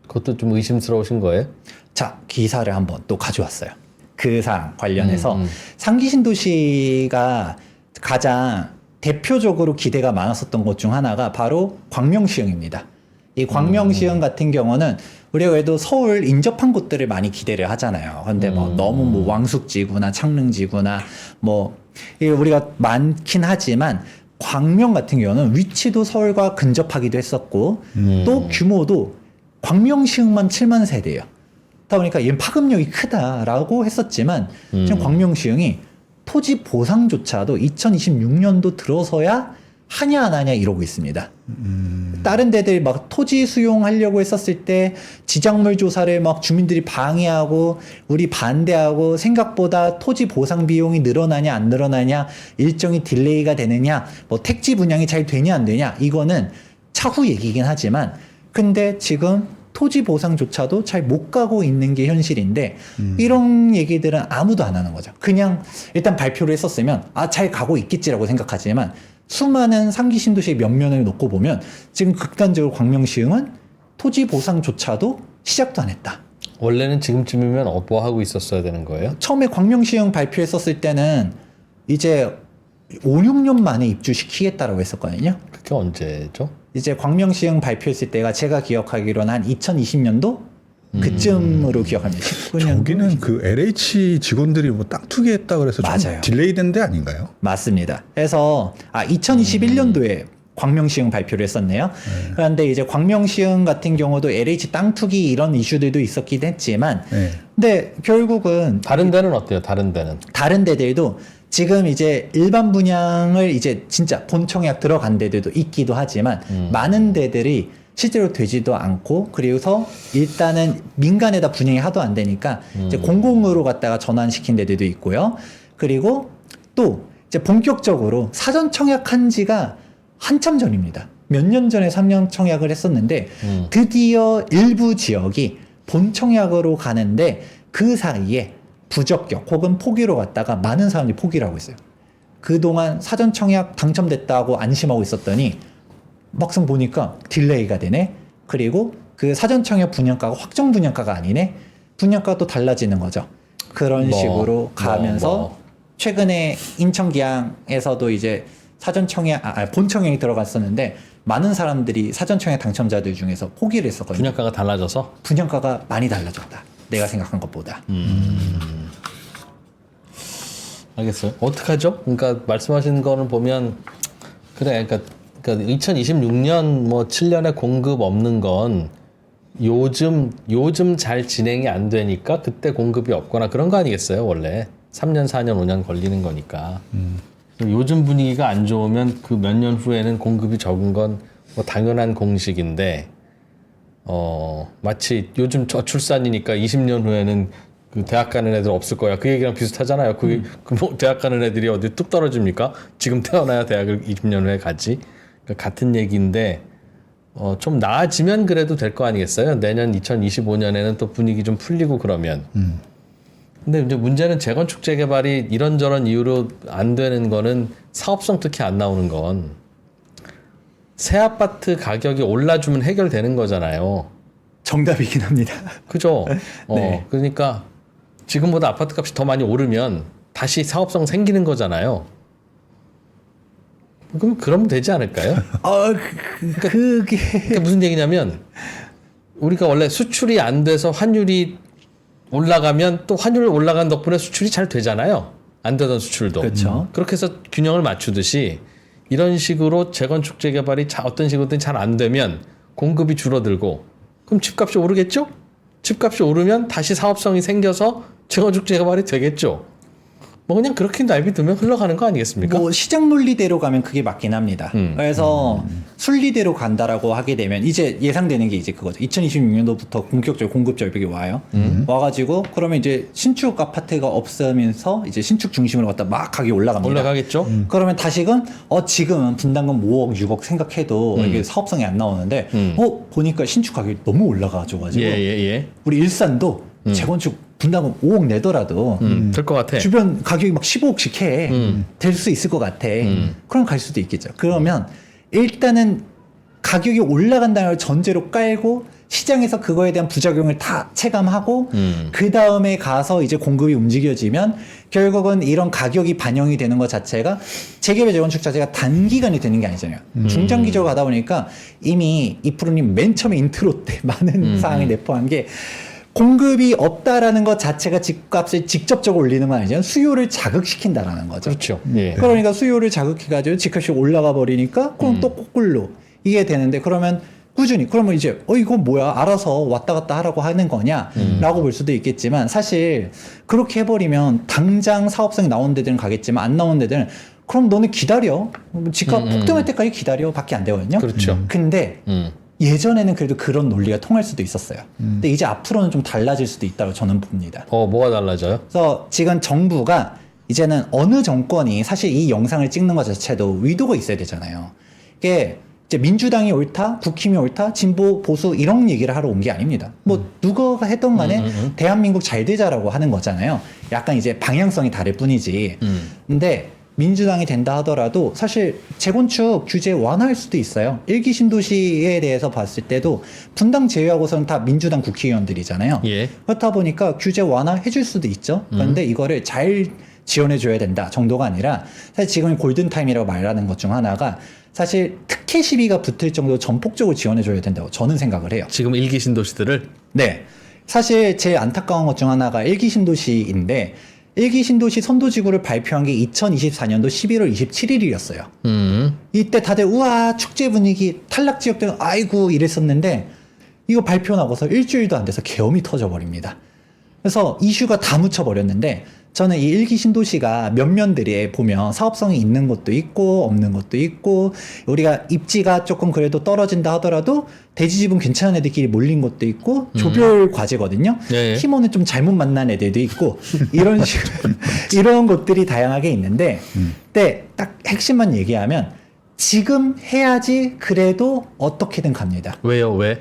그것도 좀 의심스러우신 거예요? 자, 기사를 한번 또 가져왔어요. 그 사항 관련해서 상기 신도시가 가장 대표적으로 기대가 많았었던 것 중 하나가 바로 광명시흥입니다. 이 광명시흥 같은 경우는 우리가 그래도 서울 인접한 곳들을 많이 기대를 하잖아요. 근데 뭐 너무 뭐 왕숙지구나 창릉지구나 뭐 이게 우리가 많긴 하지만 광명 같은 경우는 위치도 서울과 근접하기도 했었고 또 규모도 광명시흥만 7만 세대예요. 그러다 보니까 얘는 파급력이 크다라고 했었지만 지금 광명시흥이 토지 보상조차도 2026년도 들어서야 하냐 안 하냐 이러고 있습니다. 다른 데들 막 토지 수용하려고 했었을 때 지작물 조사를 막 주민들이 방해하고 우리 반대하고 생각보다 토지 보상 비용이 늘어나냐 안 늘어나냐 일정이 딜레이가 되느냐 뭐 택지 분양이 잘 되냐 안 되냐 이거는 차후 얘기긴 하지만 근데 지금 토지 보상조차도 잘 못 가고 있는 게 현실인데 이런 얘기들은 아무도 안 하는 거죠. 그냥 일단 발표를 했었으면 잘 가고 있겠지라고 생각하지만 수많은 상기 신도시의 면면을 놓고 보면 지금 극단적으로 광명시흥은 토지 보상조차도 시작도 안 했다. 원래는 지금쯤이면 뭐 하고 있었어야 되는 거예요? 처음에 광명시흥 발표했었을 때는 이제 5, 6년 만에 입주시키겠다라고 했었거든요. 그게 언제죠? 이제 광명시흥 발표했을 때가 제가 기억하기로는 한 2020년도 그쯤으로 기억합니다. 19년. 저기는 그 LH 직원들이 뭐 땅 투기했다 그래서 좀 맞아요. 딜레이된 데 아닌가요? 맞습니다. 그래서 2021년도에 광명시흥 발표를 했었네요. 그런데 이제 광명시흥 같은 경우도 LH 땅 투기 이런 이슈들도 있었긴 했지만 네. 근데 결국은 다른 데는 어때요? 다른 데는? 다른 데들도 지금 이제 일반 분양을 이제 진짜 본청약 들어간 데들도 있기도 하지만 많은 데들이 실제로 되지도 않고 그리고서 일단은 민간에다 분양이 하도 안 되니까 이제 공공으로 갖다가 전환시킨 데들도 있고요. 그리고 또 이제 본격적으로 사전 청약한 지가 한참 전입니다. 몇 년 전에 3년 청약을 했었는데 드디어 일부 지역이 본 청약으로 가는데 그 사이에 부적격 혹은 포기로 갔다가 많은 사람들이 포기를 하고 있어요. 그동안 사전 청약 당첨됐다고 안심하고 있었더니 막상 보니까 딜레이가 되네. 그리고 그 사전 청약 분양가가 확정 분양가가 아니네. 분양가가 또 달라지는 거죠. 그런 식으로 가면서 최근에 인천 기항에서도 이제 사전 청약 본 청약이 들어갔었는데 많은 사람들이 사전 청약 당첨자들 중에서 포기를 했었거든요. 분양가가 달라져서? 분양가가 많이 달라졌다. 내가 생각한 것보다. 알겠어요. 어떡하죠? 그러니까 말씀하신 거는 보면 그래, 그러니까 2026년 뭐 7년에 공급 없는 건 요즘 잘 진행이 안 되니까 그때 공급이 없거나 그런 거 아니겠어요? 원래 3년, 4년, 5년 걸리는 거니까. 요즘 분위기가 안 좋으면 그 몇 년 후에는 공급이 적은 건 뭐 당연한 공식인데 마치 요즘 저출산이니까 20년 후에는 그 대학 가는 애들 없을 거야. 그 얘기랑 비슷하잖아요. 뭐 대학 가는 애들이 어디 뚝 떨어집니까? 지금 태어나야 대학을 20년 후에 가지. 그러니까 같은 얘기인데 좀 나아지면 그래도 될 거 아니겠어요? 내년 2025년에는 또 분위기 좀 풀리고 그러면. 근데 이제 문제는 재건축 재개발이 이런저런 이유로 안 되는 거는 사업성 특히 안 나오는 건 새 아파트 가격이 올라주면 해결되는 거잖아요. 정답이긴 합니다. 그죠? 네. 그러니까 지금보다 아파트 값이 더 많이 오르면 다시 사업성 생기는 거잖아요. 그럼 되지 않을까요? 그게 그러니까 무슨 얘기냐면 우리가 원래 수출이 안 돼서 환율이 올라가면 또 환율이 올라간 덕분에 수출이 잘 되잖아요. 안 되던 수출도. 그렇죠. 그렇게 해서 균형을 맞추듯이 이런 식으로 재건축 재개발이 어떤 식으로든 잘 안 되면 공급이 줄어들고 그럼 집값이 오르겠죠? 집값이 오르면 다시 사업성이 생겨서 재건축 재개발이 되겠죠. 뭐 그냥 그렇게 내비두면 흘러가는 거 아니겠습니까? 뭐 시장 논리대로 가면 그게 맞긴 합니다. 그래서 순리대로 간다라고 하게 되면 이제 예상되는 게 이제 그거죠. 2026년도부터 본격적으로 공급 절벽이 와요. 와가지고 그러면 이제 신축 아파트가 없으면서 이제 신축 중심으로 갖다 막 가격이 올라갑니다. 올라가겠죠? 그러면 다시금 지금은 분담금 5억 6억 생각해도 이게 사업성이 안 나오는데 보니까 신축 가격이 너무 올라가가지고 예. 우리 일산도 재건축 분담금 5억 내더라도 될 것 같아. 주변 가격이 막 15억씩 해. 될 수 있을 것 같아. 그럼 갈 수도 있겠죠. 그러면 일단은 가격이 올라간다는 걸 전제로 깔고 시장에서 그거에 대한 부작용을 다 체감하고 그 다음에 가서 이제 공급이 움직여지면 결국은 이런 가격이 반영이 되는 것 자체가 재개발 재건축 자체가 단기간이 되는 게 아니잖아요. 중장기적으로 가다 보니까 이미 이프로님 맨 처음에 인트로 때 많은 사항을 내포한 게 공급이 없다라는 것 자체가 집값을 직접적으로 올리는 건 아니잖아요. 수요를 자극시킨다라는 거죠. 그렇죠. 예. 그러니까 수요를 자극해가지고 집값이 올라가 버리니까 그럼 또 거꾸로 이게 되는데 그러면 꾸준히 그러면 이제 이거 뭐야 알아서 왔다 갔다 하라고 하는 거냐라고 볼 수도 있겠지만 사실 그렇게 해버리면 당장 사업성이 나오는 데들은 가겠지만 안 나오는 데들은 그럼 너는 기다려 집값 폭등할 때까지 기다려 밖에 안 되거든요. 그렇죠. 근데 예전에는 그래도 그런 논리가 통할 수도 있었어요. 근데 이제 앞으로는 좀 달라질 수도 있다고 저는 봅니다. 뭐가 달라져요? 그래서 지금 정부가 이제는 어느 정권이 사실 이 영상을 찍는 것 자체도 의도가 있어야 되잖아요. 이게 이제 민주당이 옳다, 국힘이 옳다, 진보, 보수 이런 얘기를 하러 온 게 아닙니다. 뭐 누가 했던 간에 대한민국 잘 되자라고 하는 거잖아요. 약간 이제 방향성이 다를 뿐이지. 근데 민주당이 된다 하더라도 사실 재건축 규제 완화할 수도 있어요. 일기 신도시에 대해서 봤을 때도 분당 제외하고서는 다 민주당 국회의원들이잖아요. 예. 그렇다 보니까 규제 완화해 줄 수도 있죠. 그런데 이거를 잘 지원해 줘야 된다 정도가 아니라 사실 지금 골든타임이라고 말하는 것 중 하나가 사실 특혜 시비가 붙을 정도로 전폭적으로 지원해 줘야 된다고 저는 생각을 해요. 지금 일기 신도시들을 네. 사실 제일 안타까운 것 중 하나가 일기 신도시인데 일기 신도시 선도지구를 발표한 게 2024년도 11월 27일이었어요. 이때 다들 우와 축제 분위기 탈락 지역들은 아이고 이랬었는데 이거 발표 나고서 일주일도 안 돼서 계엄이 터져버립니다. 그래서 이슈가 다 묻혀버렸는데 저는 이 일기 신도시가 면면들에 보면 사업성이 있는 것도 있고 없는 것도 있고 우리가 입지가 조금 그래도 떨어진다 하더라도 대지집은 괜찮은 애들끼리 몰린 것도 있고 조별 과제거든요. 네. 팀원은 좀 잘못 만난 애들도 있고 이런 식으로 이런 것들이 다양하게 있는데 근데 딱 핵심만 얘기하면 지금 해야지 그래도 어떻게든 갑니다. 왜요? 왜?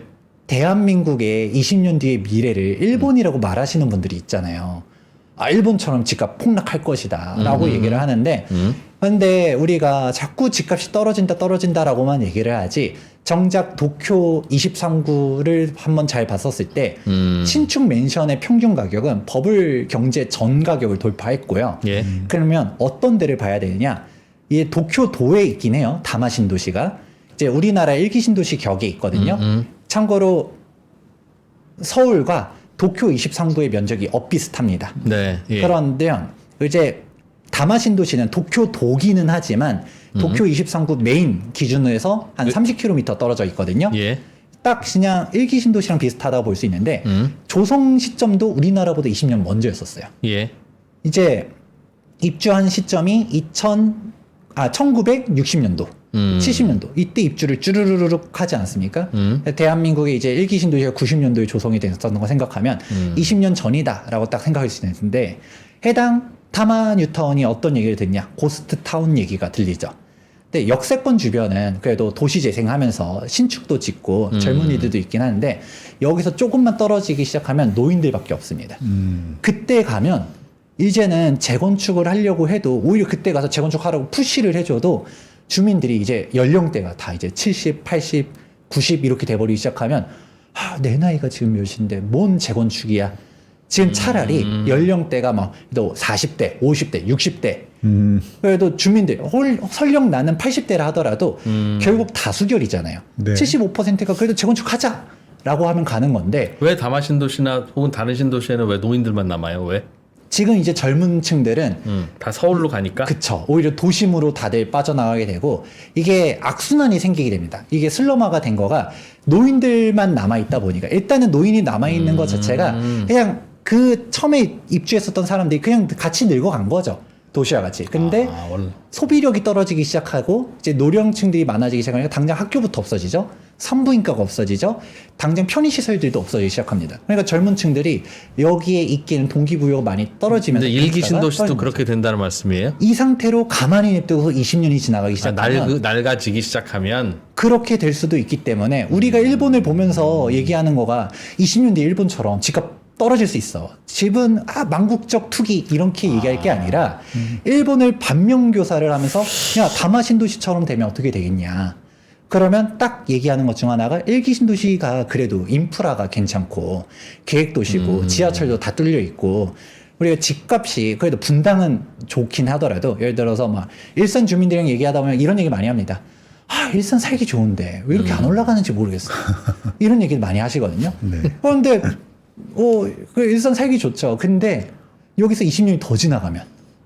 대한민국의 20년 뒤의 미래를 일본이라고 말하시는 분들이 있잖아요. 일본처럼 집값 폭락할 것이다 라고 얘기를 하는데 근데 우리가 자꾸 집값이 떨어진다라고만 얘기를 하지 정작 도쿄 23구를 한번 잘 봤었을 때 신축 맨션의 평균 가격은 버블 경제 전 가격을 돌파했고요. 예. 그러면 어떤 데를 봐야 되느냐? 이게 도쿄도에 있긴 해요. 다마 신도시가. 이제 우리나라 일기 신도시 격에 있거든요. 참고로 서울과 도쿄 23구의 면적이 엇비슷합니다. 네. 예. 그런데 이제 다마 신도시는 도쿄도기는 하지만 도쿄 23구 메인 기준으로 해서 한 30km 떨어져 있거든요. 예. 딱 그냥 일기 신도시랑 비슷하다고 볼 수 있는데 조성 시점도 우리나라보다 20년 먼저였었어요. 예. 이제 입주한 시점이 1960년도, 70년도 이때 입주를 쭈르르륵 하지 않습니까? 대한민국의 이제 일기 신도시가 90년도에 조성이 됐었던 거 생각하면 20년 전이다라고 딱 생각할 수 있는데 해당 타마 뉴타운이 어떤 얘기를 듣냐? 고스트 타운 얘기가 들리죠. 근데 역세권 주변은 그래도 도시 재생하면서 신축도 짓고 젊은이들도 있긴 하는데 여기서 조금만 떨어지기 시작하면 노인들밖에 없습니다. 그때 가면 이제는 재건축을 하려고 해도 오히려 그때 가서 재건축하라고 푸시를 해줘도 주민들이 이제 연령대가 다 이제 70, 80, 90 이렇게 돼버리기 시작하면 내 나이가 지금 몇인데 뭔 재건축이야. 지금 차라리 연령대가 막 40대, 50대, 60대 그래도 주민들 설령 나는 80대라 하더라도 결국 다수결이잖아요. 네. 75%가 그래도 재건축하자라고 하면 가는 건데 왜 다마 신도시나 혹은 다른 신도시에는 왜 노인들만 남아요? 왜? 지금 이제 젊은 층들은 다 서울로 가니까. 그쵸. 오히려 도심으로 다들 빠져나가게 되고 이게 악순환이 생기게 됩니다. 이게 슬럼화가 된 거가 노인들만 남아있다 보니까 일단은 노인이 남아있는 것 자체가 그냥 그 처음에 입주했었던 사람들이 그냥 같이 늙어간 거죠. 도시와 같이. 근데 원래. 소비력이 떨어지기 시작하고 이제 노령층들이 많아지기 시작하니까 당장 학교부터 없어지죠. 산부인과가 없어지죠. 당장 편의시설들도 없어지기 시작합니다. 그러니까 젊은 층들이 여기에 있기는 동기부여가 많이 떨어지면서 근데 일기 신도시도 떨어지는 그렇게 된다는 말씀이에요? 이 상태로 가만히 냅두고 20년이 지나가기 시작하면 낡아지기 시작하면 그렇게 될 수도 있기 때문에 우리가 일본을 보면서 얘기하는 거가 20년 뒤 일본처럼 집값 떨어질 수 있어. 집은 망국적 투기 이렇게 얘기할 게 아니라 일본을 반면교사를 하면서 야 다마 신도시처럼 되면 어떻게 되겠냐. 그러면 딱 얘기하는 것 중 하나가 일기 신도시가 그래도 인프라가 괜찮고 계획도시고 지하철도 다 뚫려 있고 우리가 집값이 그래도 분당은 좋긴 하더라도 예를 들어서 막 일산 주민들이랑 얘기하다 보면 이런 얘기 많이 합니다. 일산 살기 좋은데 왜 이렇게 안 올라가는지 모르겠어. 이런 얘기를 많이 하시거든요. 네. 그런데 그 일산 살기 좋죠. 근데 여기서 20년이 더 지나가면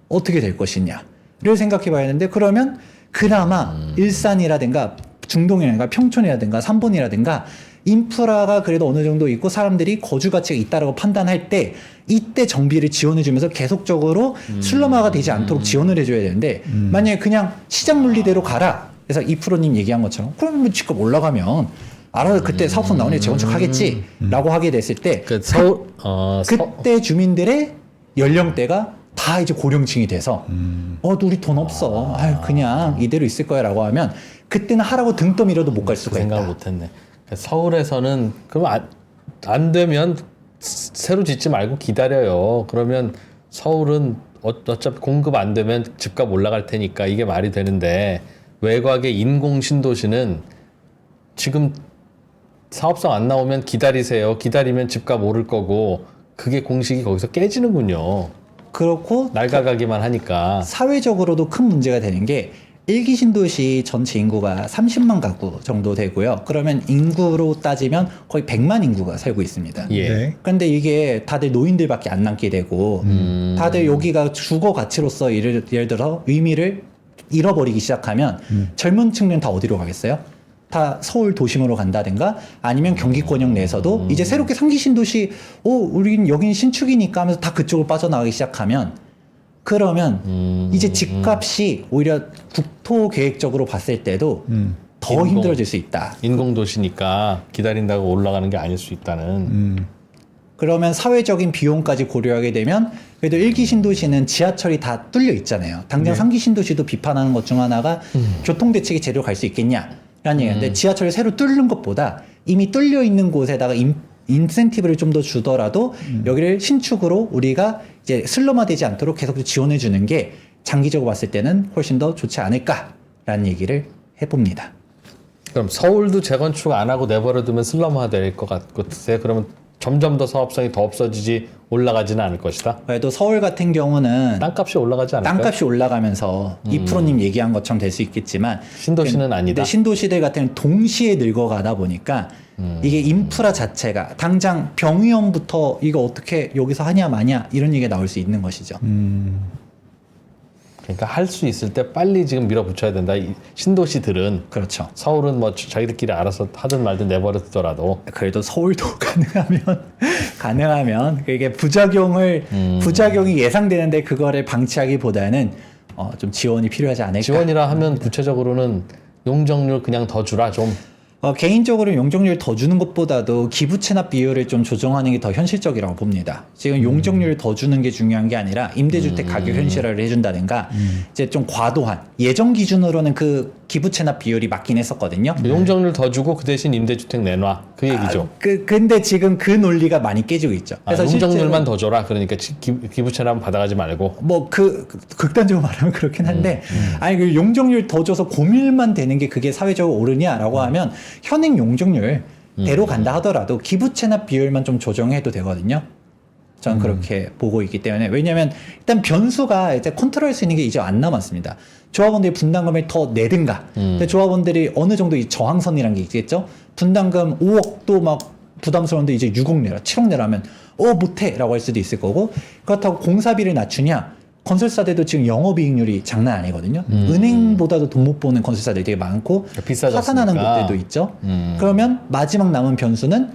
어떻게 될 것이냐를 생각해 봐야 하는데 그러면 그나마 일산이라든가 중동이라든가 평촌이라든가 삼본이라든가 인프라가 그래도 어느 정도 있고 사람들이 거주 가치가 있다라고 판단할 때 이때 정비를 지원해 주면서 계속적으로 슬럼화가 되지 않도록 지원을 해줘야 되는데 만약에 그냥 시장 논리대로 가라. 그래서 2%님 얘기한 것처럼 그러면 뭐 집값 올라가면 알아서 그때 사업성 나오니 재건축 하겠지라고 하게 됐을 때 그때 주민들의 연령대가 다 이제 고령층이 돼서 우리 돈 없어. 그냥 이대로 있을 거야라고 하면 그때는 하라고 등 떠밀어도 못 갈 수가 있다. 생각을 못했네. 서울에서는 그럼 안 되면 새로 짓지 말고 기다려요. 그러면 서울은 어차피 공급 안 되면 집값 올라갈 테니까 이게 말이 되는데 외곽의 인공 신도시는 지금 사업성 안 나오면 기다리세요. 기다리면 집값 오를 거고 그게 공식이 거기서 깨지는군요. 그렇고 낡아가기만 하니까. 사회적으로도 큰 문제가 되는 게 일기 신도시 전체 인구가 30만 가구 정도 되고요. 그러면 인구로 따지면 거의 100만 인구가 살고 있습니다. 예. 네. 근데 이게 다들 노인들밖에 안 남게 되고 다들 여기가 주거 가치로서 예를 들어 의미를 잃어버리기 시작하면 젊은 층은 다 어디로 가겠어요? 다 서울 도심으로 간다든가 아니면 경기권역 내에서도 이제 새롭게 상기 신도시 우린 여긴 신축이니까 하면서 다 그쪽으로 빠져나가기 시작하면 그러면 이제 집값이 오히려 국토 계획적으로 봤을 때도 더 힘들어질 수 있다. 인공도시니까 기다린다고 올라가는 게 아닐 수 있다는. 그러면 사회적인 비용까지 고려하게 되면 그래도 일기 신도시는 지하철이 다 뚫려 있잖아요. 당장 상기 신도시도 비판하는 것 중 하나가 교통대책이 제대로 갈 수 있겠냐라는 얘기인데 지하철을 새로 뚫는 것보다 이미 뚫려 있는 곳에다가 인센티브를 좀 더 주더라도 여기를 신축으로 우리가 이제 슬럼화되지 않도록 계속 지원해 주는 게 장기적으로 봤을 때는 훨씬 더 좋지 않을까라는 얘기를 해봅니다. 그럼 서울도 재건축 안 하고 내버려두면 슬럼화 될 것 같으세요? 그러면 점점 더 사업성이 더 없어지지 올라가지는 않을 것이다? 그래도 서울 같은 경우는 땅값이 올라가지 않을까요? 땅값이 올라가면서 2%님 얘기한 것처럼 될 수 있겠지만 신도시는 아니다? 근데 신도시들 같은 경우는 동시에 늙어가다 보니까 이게 인프라 자체가 당장 병의원부터 이거 어떻게 여기서 하냐 마냐 이런 얘기가 나올 수 있는 것이죠. 그러니까 할 수 있을 때 빨리 지금 밀어붙여야 된다. 이 신도시들은 그렇죠. 서울은 뭐 자기들끼리 알아서 하든 말든 내버려두더라도 그래도 서울도 가능하면 그게 부작용이 예상되는데 그거를 방치하기보다는 좀 지원이 필요하지 않을까. 지원이라 하면 구체적으로는 용적률 그냥 더 주라 좀. 개인적으로 용적률 더 주는 것보다도 기부 체납 비율을 좀 조정하는 게 더 현실적이라고 봅니다. 지금 용적률 더 주는 게 중요한 게 아니라 임대주택 가격 현실화를 해준다든가 이제 좀 과도한 예전 기준으로는 그 기부 체납 비율이 맞긴 했었거든요. 용적률 더 주고 그 대신 임대주택 내놔 그 얘기죠. 근데 지금 그 논리가 많이 깨지고 있죠. 그래서 용적률만 더 줘라. 그러니까 기부채납 받아가지 말고. 뭐 극단적으로 말하면 그렇긴 한데 아니 그 용적률 더 줘서 고밀만 되는 게 그게 사회적으로 옳으냐라고 하면 현행 용적률 대로 간다 하더라도 기부 체납 비율만 좀 조정해도 되거든요. 저는 그렇게 보고 있기 때문에 왜냐하면 일단 변수가 이제 컨트롤할 수 있는 게 이제 안 남았습니다. 조합원들이 분담금을 더 내든가. 근데 조합원들이 어느 정도 이 저항선이라는 게 있겠죠. 분담금 5억도 막 부담스러운데 이제 6억 내라, 7억 내라면 못해라고 할 수도 있을 거고 그렇다고 공사비를 낮추냐? 건설사들도 지금 영업이익률이 장난 아니거든요. 은행보다도 돈 못 버는 건설사들이 되게 많고 비싸졌으니까. 파산하는 곳들도 있죠. 그러면 마지막 남은 변수는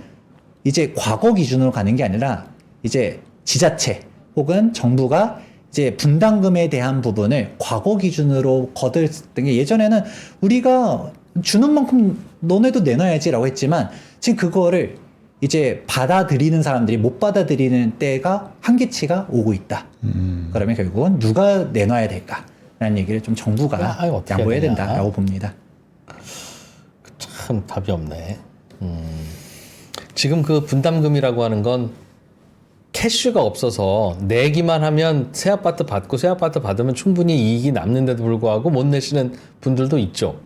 이제 과거 기준으로 가는 게 아니라 이제 지자체 혹은 정부가 이제 분담금에 대한 부분을 과거 기준으로 거들었던 게 예전에는 우리가 주는 만큼 너네도 내놔야지라고 했지만 지금 그거를 이제 받아들이는 사람들이 못 받아들이는 때가 한계치가 오고 있다. 그러면 결국은 누가 내놔야 될까라는 얘기를 좀 정부가 어떻게 양보해야 해야 되냐. 된다라고 봅니다. 참 답이 없네. 지금 그 분담금이라고 하는 건 캐쉬가 없어서 내기만 하면 새 아파트 받고 새 아파트 받으면 충분히 이익이 남는데도 불구하고 못 내시는 분들도 있죠.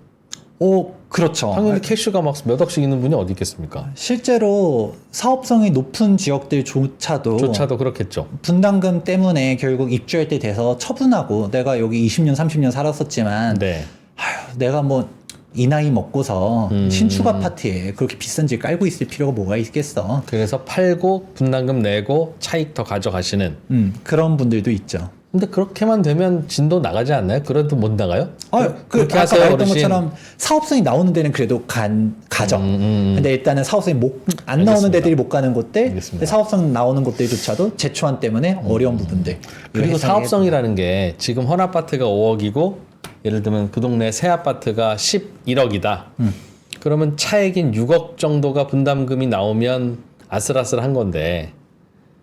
그렇죠. 당연히 캐쉬가 막 몇 억씩 있는 분이 어디 있겠습니까? 실제로 사업성이 높은 지역들조차도 그렇겠죠. 분담금 때문에 결국 입주할 때 돼서 처분하고 내가 여기 20년, 30년 살았었지만 네. 내가 뭐 이 나이 먹고서 신축 아파트에 그렇게 비싼 집 깔고 있을 필요가 뭐가 있겠어. 그래서 팔고 분담금 내고 차익 더 가져가시는. 그런 분들도 있죠. 근데 그렇게만 되면 진도 나가지 않나요? 그래도 못 나가요? 그렇게 아까 하세요, 말했던 어르신. 것처럼 사업성이 나오는 데는 그래도 가죠. 근데 일단은 사업성이 안 나오는 알겠습니다. 데들이 못 가는 곳들, 알겠습니다. 근데 사업성 나오는 곳들조차도 제초안 때문에 어려운 부분들. 그리고 사업성이라는 게 지금 헌 아파트가 5억이고 예를 들면 그 동네 새 아파트가 11억이다. 그러면 차액인 6억 정도가 분담금이 나오면 아슬아슬한 건데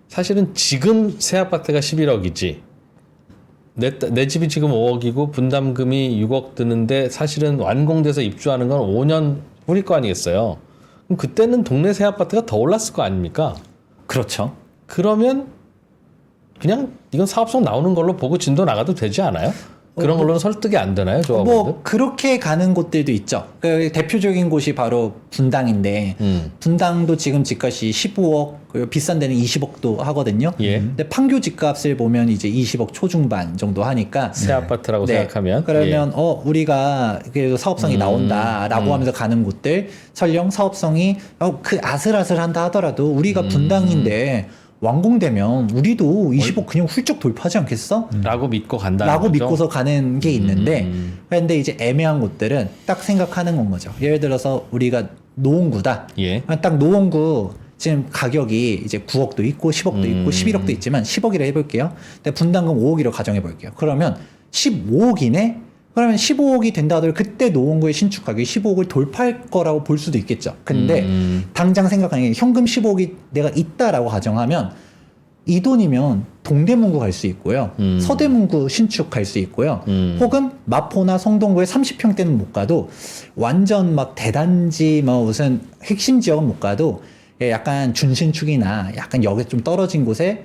사실은 지금 새 아파트가 11억이지 내 집이 지금 5억이고 분담금이 6억 드는데 사실은 완공돼서 입주하는 건 5년 후일 거 아니겠어요. 그럼 그때는 동네 새 아파트가 더 올랐을 거 아닙니까? 그렇죠. 그러면 그냥 이건 사업성 나오는 걸로 보고 진도 나가도 되지 않아요? 그런 걸로는 설득이 안 되나요, 조합원들? 뭐 그렇게 가는 곳들도 있죠. 그 대표적인 곳이 바로 분당인데 분당도 지금 집값이 15억, 그리고 비싼 데는 20억도 하거든요. 예. 근데 판교 집값을 보면 이제 20억 초중반 정도 하니까 새 아파트라고 생각하면 그러면 우리가 그래도 사업성이 나온다라고 하면서 가는 곳들 설령 사업성이 그 아슬아슬한다 하더라도 우리가 분당인데 완공되면 우리도 20억 그냥 훌쩍 돌파하지 않겠어? 라고 믿고 간다. 라고 믿고서 가는 게 있는데 그런데 이제 애매한 곳들은 딱 생각하는 건 거죠. 예를 들어서 우리가 노원구다. 예. 딱 노원구 지금 가격이 이제 9억도 있고 10억도 있고 11억도 있지만 10억이라 해볼게요. 근데 분담금 5억이라고 가정해 볼게요. 그러면 15억이네? 그러면 15억이 된다 하더라도 그때 노원구의 신축 가격이 15억을 돌파할 거라고 볼 수도 있겠죠. 근데 당장 생각하는 게 현금 15억이 내가 있다라고 가정하면 이 돈이면 동대문구 갈 수 있고요. 서대문구 신축 갈 수 있고요. 혹은 마포나 성동구의 30평대는 못 가도 완전 막 대단지 뭐 무슨 핵심 지역은 못 가도 약간 준신축이나 약간 여기 좀 떨어진 곳에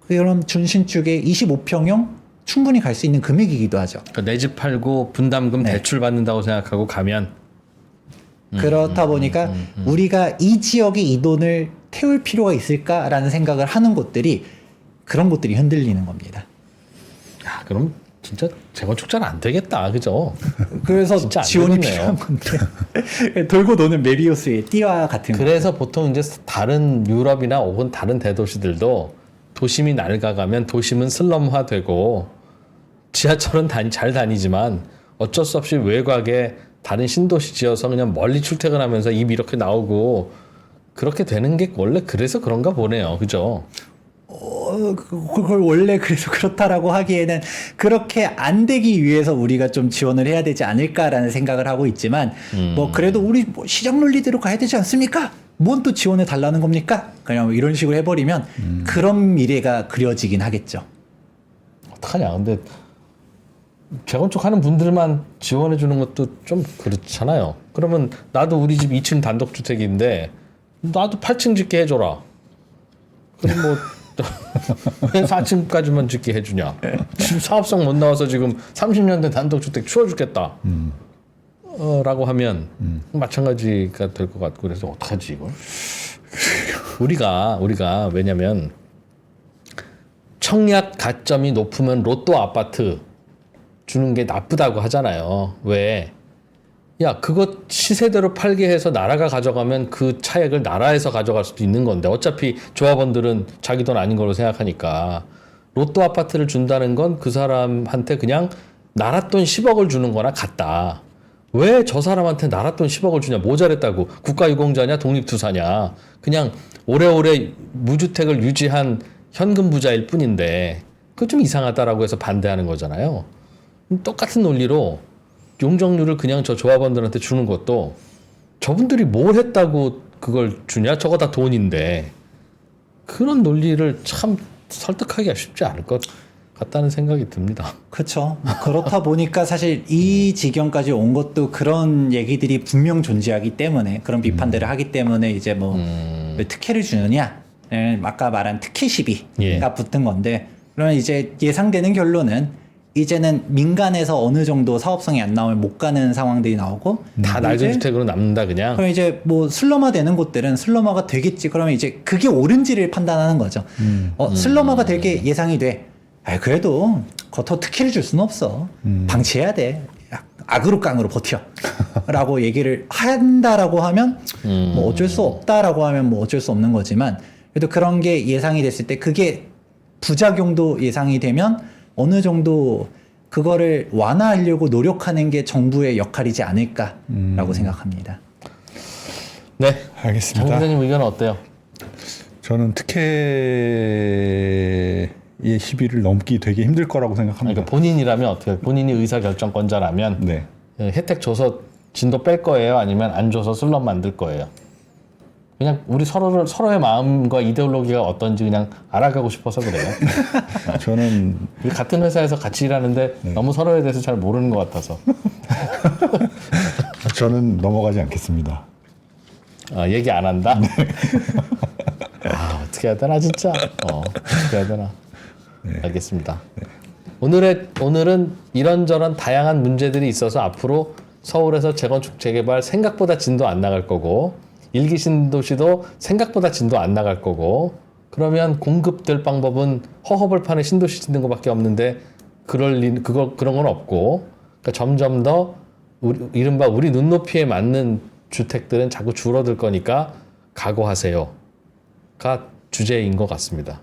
그럼 준신축의 25평형 충분히 갈 수 있는 금액이기도 하죠. 내 집 팔고 분담금 네. 대출 받는다고 생각하고 가면 그렇다 보니까 우리가 이 지역에 이 돈을 태울 필요가 있을까라는 생각을 하는 곳들이 그런 곳들이 흔들리는 겁니다. 야, 그럼 진짜 재건축 잘 안 되겠다, 그죠? 그래서 진짜 안 지원이 되겠네요. 필요한 건데 돌고 도는 메비우스의 띠와 같은 그래서 보통 이제 다른 유럽이나 혹은 다른 대도시들도 도심이 낡아가면 도심은 슬럼화되고 지하철은 잘 다니지만 어쩔 수 없이 외곽에 다른 신도시 지어서 그냥 멀리 출퇴근하면서 입 이렇게 나오고 그렇게 되는 게 원래 그래서 그런가 보네요. 그죠? 그걸 원래 그래서 그렇다라고 하기에는 그렇게 안 되기 위해서 우리가 좀 지원을 해야 되지 않을까라는 생각을 하고 있지만 뭐 그래도 우리 뭐 시장 논리대로 가야 되지 않습니까? 뭔 또 지원해 달라는 겁니까? 그냥 뭐 이런 식으로 해버리면 그런 미래가 그려지긴 하겠죠. 어떡하냐. 근데 재건축하는 분들만 지원해 주는 것도 좀 그렇잖아요. 그러면 나도 우리 집 2층 단독주택인데 나도 8층 짓게 해줘라. 그럼 뭐 왜 4층까지만 짓게 해주냐? 지금 사업성 못 나와서 지금 30년 된 단독주택 추워 죽겠다. 라고 하면 마찬가지가 될 것 같고 그래서 어떡하지 이걸? 우리가 왜냐면 청약 가점이 높으면 로또 아파트 주는 게 나쁘다고 하잖아요. 왜? 야, 그거 시세대로 팔게 해서 나라가 가져가면 그 차액을 나라에서 가져갈 수도 있는 건데 어차피 조합원들은 자기 돈 아닌 걸로 생각하니까 로또 아파트를 준다는 건 그 사람한테 그냥 나라 돈 10억을 주는 거나 같다. 왜 저 사람한테 나라 돈 10억을 주냐? 모자랬다고. 국가유공자냐? 독립투사냐? 그냥 오래오래 무주택을 유지한 현금 부자일 뿐인데 그거 좀 이상하다라고 해서 반대하는 거잖아요. 똑같은 논리로 용적률을 그냥 저 조합원들한테 주는 것도 저분들이 뭘 했다고 그걸 주냐? 저거 다 돈인데 그런 논리를 참 설득하기가 쉽지 않을 것 같다는 생각이 듭니다. 그렇죠. 그렇다 보니까 사실 이 지경까지 온 것도 그런 얘기들이 분명 존재하기 때문에 그런 비판들을 하기 때문에 이제 뭐 왜 특혜를 주느냐? 아까 말한 특혜 시비가 예. 붙은 건데 그러면 이제 예상되는 결론은 이제는 민간에서 어느 정도 사업성이 안 나오면 못 가는 상황들이 나오고 다 낡은 주택으로 남는다 그냥. 그럼 이제 뭐 슬럼화 되는 곳들은 슬럼화가 되겠지. 그러면 이제 그게 옳은지를 판단하는 거죠. 슬럼화가 될 게 예상이 돼. 그래도 겉으로 특혜를 줄 수는 없어. 방치해야 돼. 악으로 깡으로 버텨. 라고 얘기를 한다라고 하면 뭐 어쩔 수 없다라고 하면 뭐 어쩔 수 없는 거지만 그래도 그런 게 예상이 됐을 때 그게 부작용도 예상이 되면 어느 정도 그거를 완화하려고 노력하는 게 정부의 역할이지 않을까라고 생각합니다. 네. 알겠습니다. 장 기자님 의견은 어때요? 저는 특혜의 시비를 넘기 되게 힘들 거라고 생각합니다. 그러니까 본인이라면 어떻게? 본인이 의사결정권자라면 네. 혜택 줘서 진도 뺄 거예요? 아니면 안 줘서 슬럼 만들 거예요? 그냥 우리 서로의 마음과 이데올로기가 어떤지 그냥 알아가고 싶어서 그래요. 저는 우리 같은 회사에서 같이 일하는데 너무 서로에 대해서 잘 모르는 것 같아서. 저는 넘어가지 않겠습니다. 얘기 안 한다? 어떻게 해야 되나 진짜. 어떻게 해야 되나. 알겠습니다. 오늘은 이런저런 다양한 문제들이 있어서 앞으로 서울에서 재건축 재개발 생각보다 진도 안 나갈 거고 일기 신도시도 생각보다 진도 안 나갈 거고 그러면 공급될 방법은 허허벌판에 신도시 짓는 것밖에 없는데 그런 건 없고 그러니까 점점 더 이른바 우리 눈높이에 맞는 주택들은 자꾸 줄어들 거니까 각오하세요가 주제인 것 같습니다.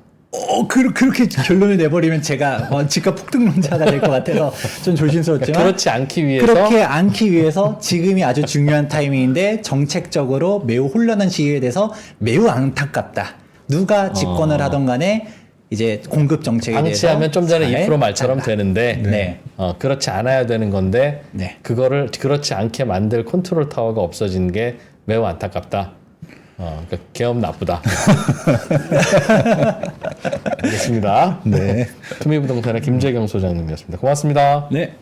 그렇게 결론을 내버리면 제가 집값 폭등론자가 될 것 같아서 좀 조심스럽지만 그렇지 않기 위해서 그렇게 않기 위해서 지금이 아주 중요한 타이밍인데 정책적으로 매우 혼란한 시기에 대해서 매우 안타깝다. 누가 집권을 하던 간에 이제 공급 정책에 대해서 방치하면 좀 전에 잘 2% 말처럼 잘라. 되는데 네. 그렇지 않아야 되는 건데 네. 그거를 그렇지 않게 만들 컨트롤 타워가 없어진 게 매우 안타깝다. 그러니까 개업 나쁘다. 알겠습니다. 네. 투미부동산의 김재경 소장님이었습니다. 고맙습니다. 네.